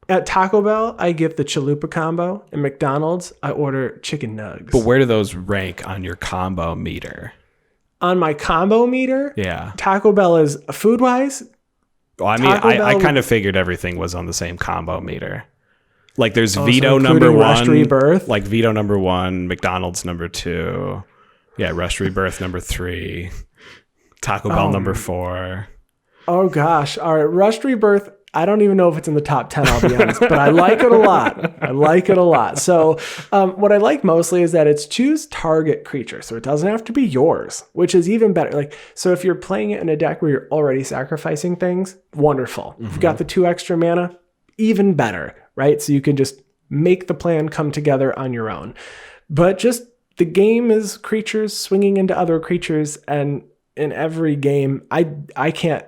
At Taco Bell, I get the chalupa combo. At McDonald's, I order chicken nugs. But where do those rank on your combo meter? On my combo meter, Yeah. Taco Bell is food-wise. Well, I mean, Taco I Bell- kind of figured everything was on the same combo meter. Like there's so Veto including number Rushed 1, Rebirth? like Veto number 1, McDonald's number 2, yeah, Rushed Rebirth number 3, Taco Bell number 4. Oh gosh. All right. Rushed Rebirth. I don't even know if it's in the top 10, I'll be honest, but I like it a lot. I like it a lot. So what I like mostly is that it's choose target creature. So it doesn't have to be yours, which is even better. Like, so if you're playing it in a deck where you're already sacrificing things, wonderful. Mm-hmm. If you've got the 2 extra mana, even better, right? So you can just make the plan come together on your own. But just the game is creatures swinging into other creatures, and in every game, I can't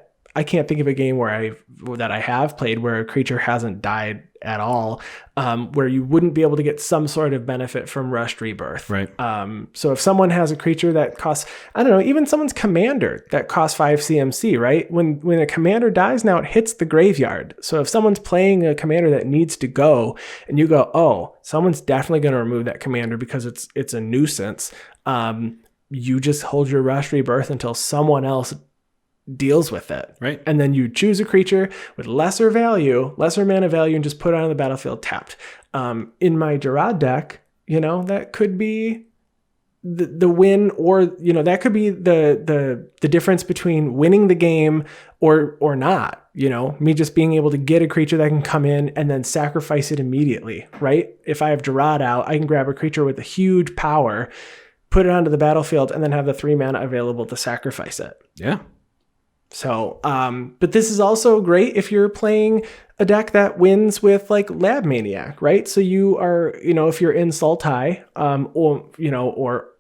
think of a game that I have played where a creature hasn't died at all, where you wouldn't be able to get some sort of benefit from Rushed Rebirth. Right. So if someone has a creature that costs, I don't know, even someone's commander that costs 5 CMC, right? When a commander dies, now it hits the graveyard. So if someone's playing a commander that needs to go, and you go, oh, someone's definitely going to remove that commander because it's a nuisance. You just hold your Rushed Rebirth until someone else deals with it. Right. And then you choose a creature with lesser mana value, and just put it on the battlefield tapped. In my Dura deck, that could be the win, or, that could be the difference between winning the game or not. Me just being able to get a creature that can come in and then sacrifice it immediately, right? If I have Dura out, I can grab a creature with a huge power, put it onto the battlefield, and then have the 3 mana available to sacrifice it. Yeah. So, but this is also great if you're playing a deck that wins with like Lab Maniac, right? So you are, if you're in Sultai,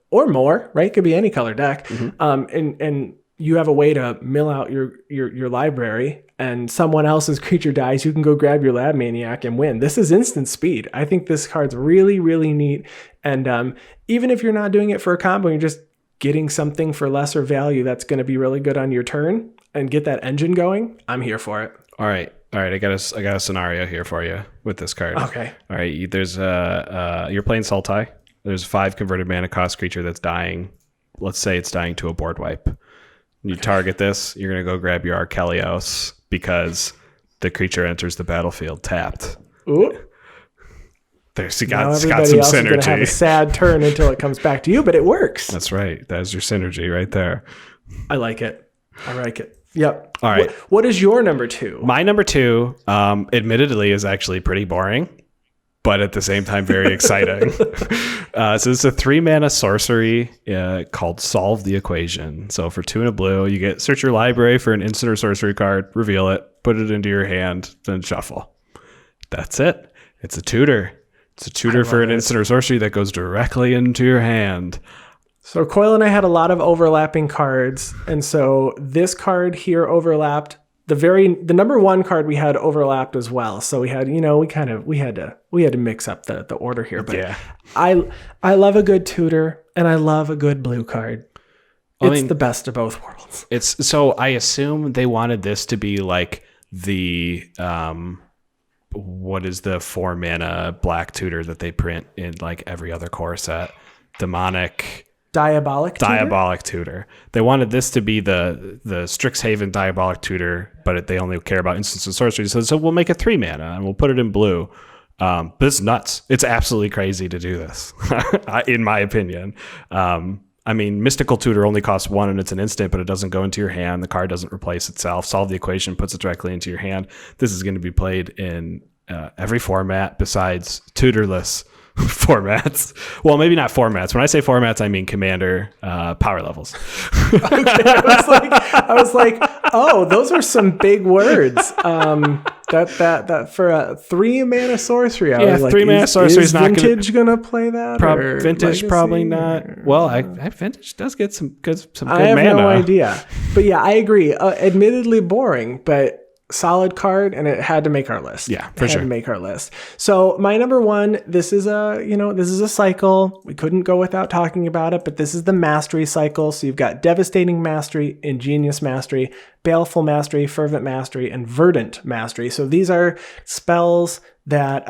or more, right? Could be any color deck. Mm-hmm. And you have a way to mill out your library, and someone else's creature dies, you can go grab your Lab Maniac and win. This is instant speed. I think this card's really, really neat. And even if you're not doing it for a combo, you're just getting something for lesser value that's going to be really good on your turn and get that engine going, I'm here for it. All right. I got a scenario here for you with this card. Okay. All right. There's you're playing Sultai. There's 5 converted mana cost creature that's dying. Let's say it's dying to a board wipe. You target this, you're going to go grab your Archaic because the creature enters the battlefield tapped. Ooh. It's got some synergy. Is going to have a sad turn until it comes back to you, but it works. That's right. That's your synergy right there. I like it. Yep. All right. What is your number 2? My number 2, admittedly, is actually pretty boring, but at the same time, very exciting. So it's a 3 mana sorcery called Solve the Equation. So for 2 and a blue, you get search your library for an instant or sorcery card, reveal it, put it into your hand, then shuffle. That's it. It's a tutor. It's a tutor for an instant or sorcery that goes directly into your hand. So Coyle and I had a lot of overlapping cards, and so this card here overlapped. The number 1 card we had overlapped as well. So we had, we had to mix up the order here. But yeah. I love a good tutor, and I love a good blue card. It's the best of both worlds. So I assume they wanted this to be like the what is the 4 mana black tutor that they print in like every other core set? Diabolic tutor. They wanted this to be the Strixhaven Diabolic tutor, but they only care about instants and sorceries. So we'll make it 3 mana and we'll put it in blue. But it's nuts. It's absolutely crazy to do this, in my opinion. Mystical tutor only costs 1 and it's an instant, but it doesn't go into your hand. The card doesn't replace itself. Solve the Equation puts it directly into your hand. This is going to be played in every format besides tutorless formats. Well, maybe not formats. When I say formats, I mean commander power levels. Okay, I was like, oh, those are some big words. That for a 3 mana sorcery. I was like, 3 mana sorcery is not Vintage gonna play that. Vintage Legacy? Probably not. Well, Vintage does get some good mana. I have no idea, but yeah, I agree. Admittedly boring, but solid card, and it had to make our list. Yeah, for sure. Had to make our list. So my number 1, this is a cycle. We couldn't go without talking about it, but this is the mastery cycle. So you've got Devastating Mastery, Ingenious Mastery, Baleful Mastery, Fervent Mastery, and Verdant Mastery. So these are spells that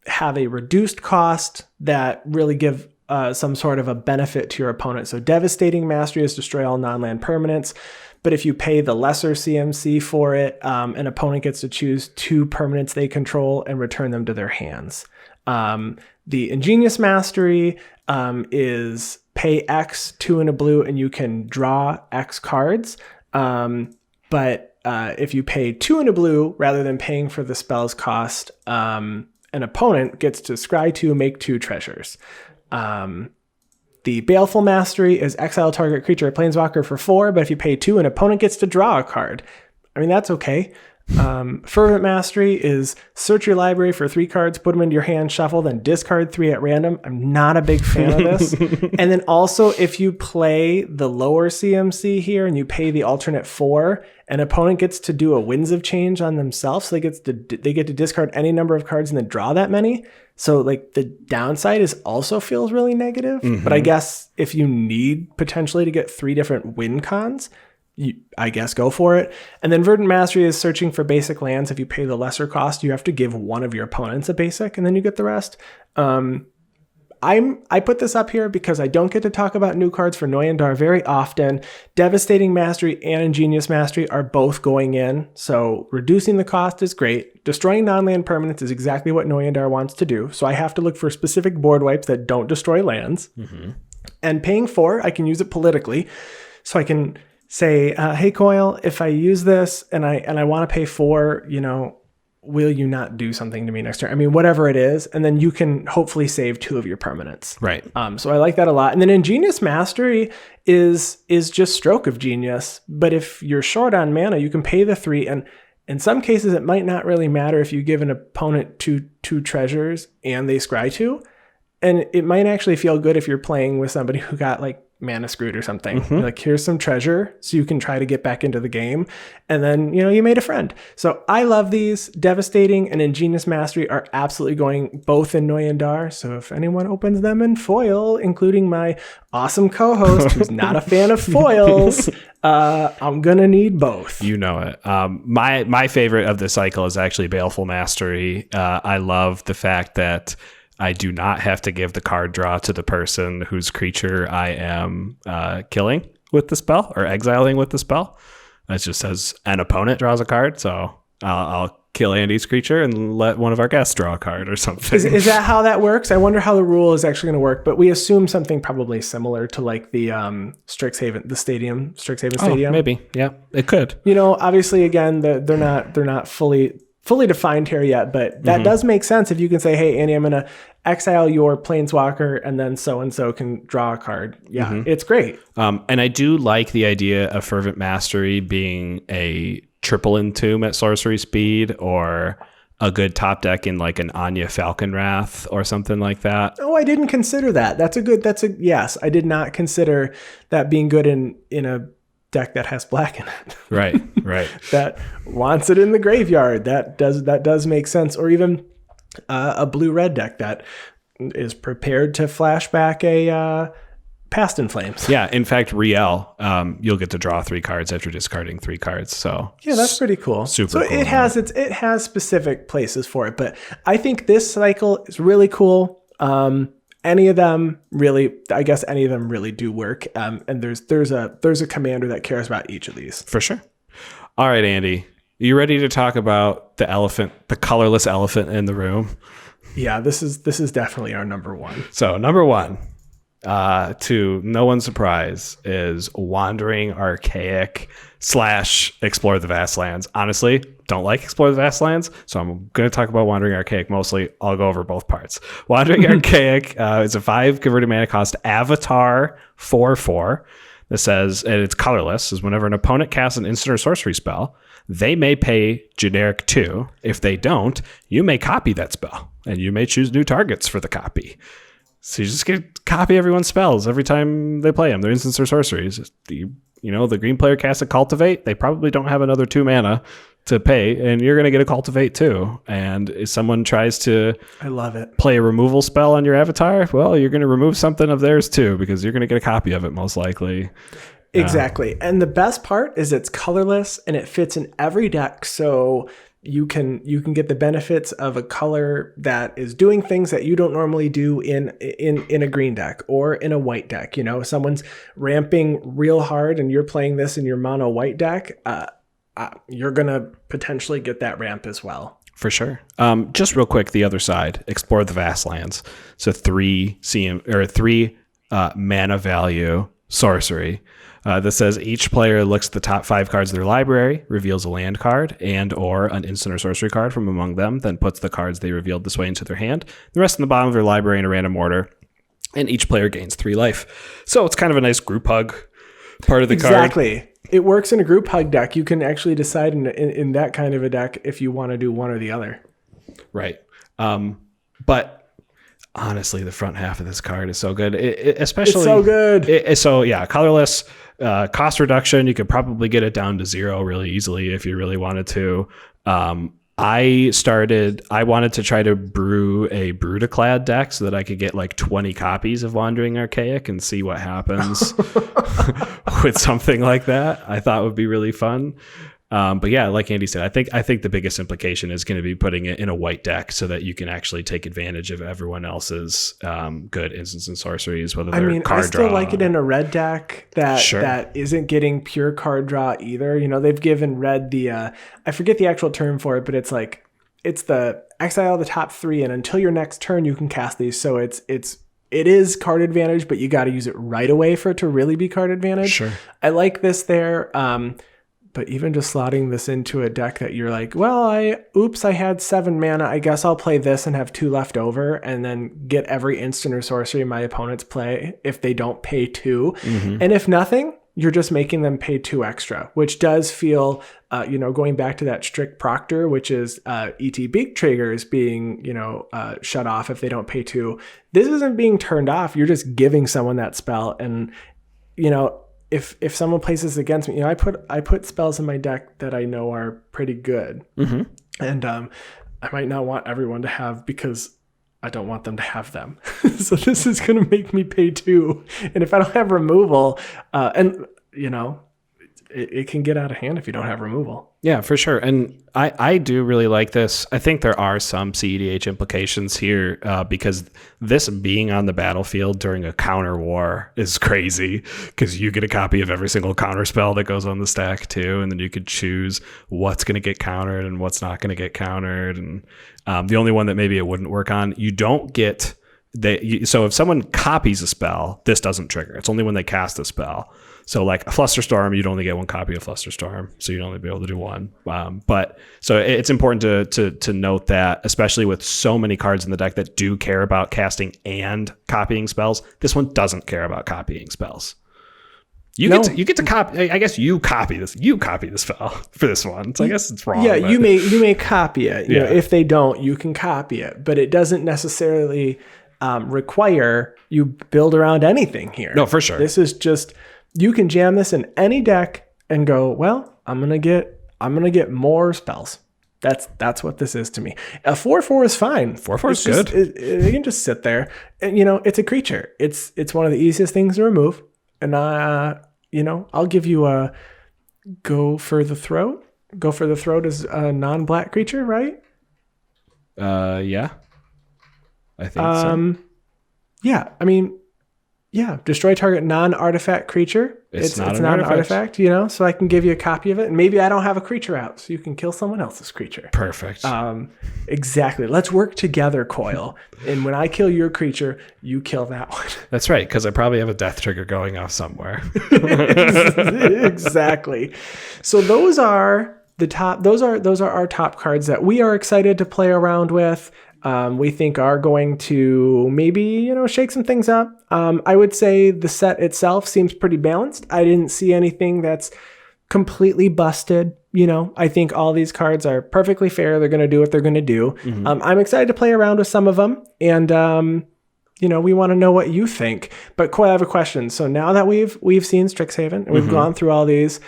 have a reduced cost that really give some sort of a benefit to your opponent. So Devastating Mastery is destroy all non-land permanents. But if you pay the lesser CMC for it, an opponent gets to choose 2 permanents they control and return them to their hands. The Ingenious Mastery is pay X, 2 and a blue, and you can draw X cards. But if you pay 2 and a blue, rather than paying for the spell's cost, an opponent gets to scry 2, make 2 treasures. The Baleful Mastery is exile target creature or planeswalker for 4, but if you pay 2, an opponent gets to draw a card. I mean, that's okay. Fervent Mastery is search your library for 3 cards, put them into your hand, shuffle, then discard 3 at random. I'm not a big fan of this. And then also, if you play the lower CMC here and you pay the alternate 4, an opponent gets to do a Winds of Change on themselves. So they get to discard any number of cards and then draw that many. So like the downside is also feels really negative. But I guess if you need potentially to get 3 different win cons, I guess go for it. And then Verdant Mastery is searching for basic lands. If you pay the lesser cost, you have to give one of your opponents a basic and then you get the rest. I put this up here because I don't get to talk about new cards for Noyandar very often. Devastating Mastery and Ingenious Mastery are both going in, so reducing the cost is great. Destroying non-land permanents is exactly what Noyandar wants to do, so I have to look for specific board wipes that don't destroy lands. And paying 4, I can use it politically, so I can say, hey Coil, if I use this and I want to pay 4, will you not do something to me next turn? I mean, whatever it is. And then you can hopefully save 2 of your permanents. Right. So I like that a lot. And then Ingenious Mastery is just Stroke of Genius. But if you're short on mana, you can pay the 3. And in some cases, it might not really matter if you give an opponent two treasures and they scry 2. And it might actually feel good if you're playing with somebody who got like mana screwed or something. Like, here's some treasure so you can try to get back into the game, and then you made a friend. So I love these. Devastating and Ingenious Mastery are absolutely going both in Noyandar. So if anyone opens them in foil, including my awesome co-host who's not a fan of foils, I'm gonna need both. You know it. My favorite of the cycle is actually Baleful Mastery. I love the fact that I do not have to give the card draw to the person whose creature I am killing with the spell or exiling with the spell. It just says an opponent draws a card, so I'll kill Andy's creature and let one of our guests draw a card or something. Is that how that works? I wonder how the rule is actually going to work, but we assume something probably similar to like the Strixhaven, Strixhaven Stadium. Maybe, yeah, it could. Obviously, again, they're not fully defined here yet, but that does make sense if you can say, hey, Andy, I'm going to exile your planeswalker and then so-and-so can draw a card. Yeah, it's great. And I do like the idea of Fervent Mastery being a triple entomb at sorcery speed, or a good top deck in like an Anya Falcon Wrath or something like that. Oh, I didn't consider that. Yes, I did not consider that being good in a deck that has black in it. Right. That wants it in the graveyard. That does make sense. Or even a blue-red deck that is prepared to flashback a Past in Flames. Yeah, in fact, Riel, you'll get to draw 3 cards after discarding 3 cards. So yeah, that's pretty cool. Super cool. It has specific places for it, but I think this cycle is really cool. Any of them really do work. And there's a commander that cares about each of these. For sure. All right, Andy, are you ready to talk about the colorless elephant in the room? Yeah, this is definitely our number 1. So number 1, to no one's surprise, is Wandering Archaic / Explore the Vast Lands. Honestly, don't like Explore the Vast Lands, so I'm going to talk about Wandering Archaic mostly. I'll go over both parts. Wandering Archaic is a 5 converted mana cost Avatar 4/4. This says, and it's colorless, is whenever an opponent casts an instant or sorcery spell, they may pay generic 2. If they don't, you may copy that spell, and you may choose new targets for the copy. So you just get to copy everyone's spells every time they play them. They're instants or sorceries. The green player casts a Cultivate. They probably don't have another 2 mana to pay, and you're going to get a Cultivate too. And if someone tries to play a removal spell on your avatar, well, you're going to remove something of theirs too, because you're going to get a copy of it most likely. Exactly. And the best part is it's colorless and it fits in every deck. So you can get the benefits of a color that is doing things that you don't normally do in a green deck or in a white deck. You know, someone's ramping real hard and you're playing this in your mono white deck, you're gonna potentially get that ramp as well. For sure. Just real quick, the other side, explore the vast lands. So 3 mana value sorcery. That says each player looks at the top 5 cards of their library, reveals a land card and or an instant or sorcery card from among them, then puts the cards they revealed this way into their hand. The rest in the bottom of their library in a random order, and each player gains 3 life. So it's kind of a nice group hug part of the card. Exactly. It works in a group hug deck. You can actually decide in that kind of a deck if you want to do one or the other. Right. But honestly, the front half of this card is so good. Especially, it's so good. So yeah, colorless, cost reduction. You could probably get it down to 0 really easily if you really wanted to. I wanted to try to brew a Brutaclad deck so that I could get like 20 copies of Wandering Archaic and see what happens with something like that. I thought would be really fun. But yeah, like Andy said, I think the biggest implication is going to be putting it in a white deck so that you can actually take advantage of everyone else's good instants and sorceries, whether they're card draw. I still like it in a red deck that isn't getting pure card draw either. You know, they've given red the I forget the actual term for it, but it's the exile the top 3, and until your next turn you can cast these. So it is card advantage, but you got to use it right away for it to really be card advantage. Sure. I like this there. But even just slotting this into a deck that you're like, well, I had 7 mana. I guess I'll play this and have 2 left over and then get every instant or sorcery my opponents play if they don't pay 2. Mm-hmm. And if nothing, you're just making them pay 2 extra, which does feel, going back to that strict proctor, which is ET beak triggers being, shut off if they don't pay 2. This isn't being turned off. You're just giving someone that spell. And, if someone places against me, I put spells in my deck that I know are pretty good. Mm-hmm. And I might not want everyone to have because I don't want them to have them. So this is going to make me pay 2. And if I don't have removal, it can get out of hand if you don't have removal. Yeah, for sure. And I do really like this. I think there are some CEDH implications here because this being on the battlefield during a counter war is crazy because you get a copy of every single counter spell that goes on the stack too. And then you could choose what's going to get countered and what's not going to get countered. And the only one that maybe it wouldn't work on, you don't get... So if someone copies a spell, this doesn't trigger. It's only when they cast a spell. So like a Flusterstorm, you'd only get 1 copy of Flusterstorm, so you'd only be able to do 1. But so it's important to note that, especially with so many cards in the deck that do care about casting and copying spells, this one doesn't care about copying spells. You get to copy. I guess you copy this. You copy the spell for this one. So I guess it's wrong. Yeah, but you may copy it. You know, if they don't, you can copy it, but it doesn't necessarily require you build around anything here. No, for sure. This is just, you can jam this in any deck and go, well, I'm gonna get more spells. That's what this is to me. A 4/4 is fine. 4/4 is good. It can just sit there. And, it's a creature. It's one of the easiest things to remove. And I'll give you a Go for the Throat. Go for the Throat is a non-black creature, right? Yeah. I think so. Yeah. I mean, yeah. Destroy target non-artifact creature. It's not an artifact, so I can give you a copy of it. And maybe I don't have a creature out, so you can kill someone else's creature. Perfect. Exactly. Let's work together, Coil. And when I kill your creature, you kill that one. That's right, because I probably have a death trigger going off somewhere. Exactly. So those are the top. Those are our top cards that we are excited to play around with. We think are going to maybe, shake some things up. I would say the set itself seems pretty balanced. I didn't see anything that's completely busted. I think all these cards are perfectly fair. They're going to do what they're going to do. Mm-hmm. I'm excited to play around with some of them. And, we want to know what you think. But Coy, I have a question. So now that we've seen Strixhaven and we've gone through all these,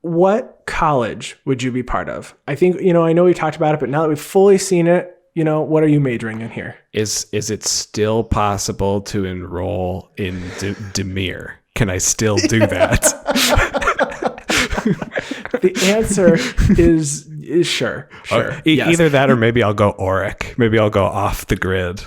what college would you be part of? I think, I know we talked about it, but now that we've fully seen it, what are you majoring in here? Is it still possible to enroll in Demir? Can I still do that? The answer is sure. Yes. Either that or maybe I'll go Auric. Maybe I'll go off the grid.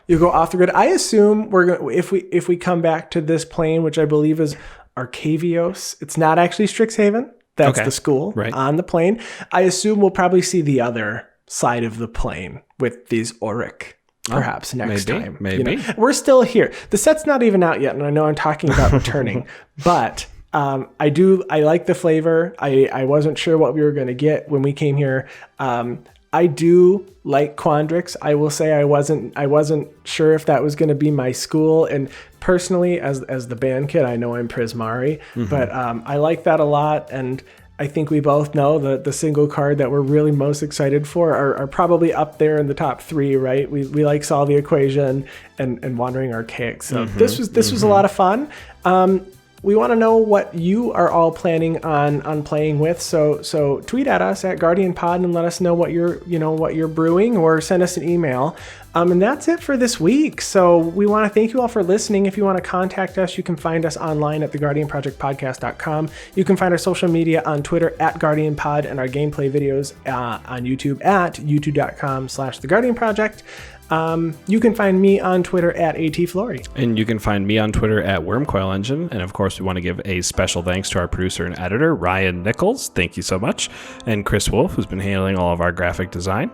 You go off the grid. I assume we're going if we come back to this plane, which I believe is Arcavios. It's not actually Strixhaven. That's the school on the plane. I assume we'll probably see the other side of the plane with these Auric perhaps next time. Maybe. We're still here. The set's not even out yet, and I know I'm talking about returning, but I like the flavor. I wasn't sure what we were going to get when we came here. I do like Quandrix. I will say I wasn't sure if that was going to be my school. And personally, as the band kid, I know I'm Prismari, but I like that a lot. And I think we both know that the single card that we're really most excited for are probably up there in the top 3, right? We like Solve the Equation and Wandering Archaic. So this was a lot of fun. We want to know what you are all planning on playing with. So tweet at us at Guardian Pod and let us know what you're brewing, or send us an email. And that's it for this week. So we want to thank you all for listening. If you want to contact us, you can find us online at theguardianprojectpodcast.com. You can find our social media on Twitter at GuardianPod and our gameplay videos on YouTube at youtube.com/theguardianproject. You can find me on Twitter at ATFlory. And you can find me on Twitter at WormCoilEngine. And of course, we want to give a special thanks to our producer and editor, Ryan Nichols. Thank you so much. And Chris Wolf, who's been handling all of our graphic design.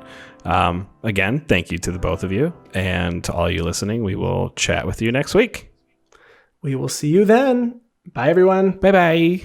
Again, thank you to the both of you. And to all you listening, we will chat with you next week. We will see you then. Bye, everyone. Bye-bye.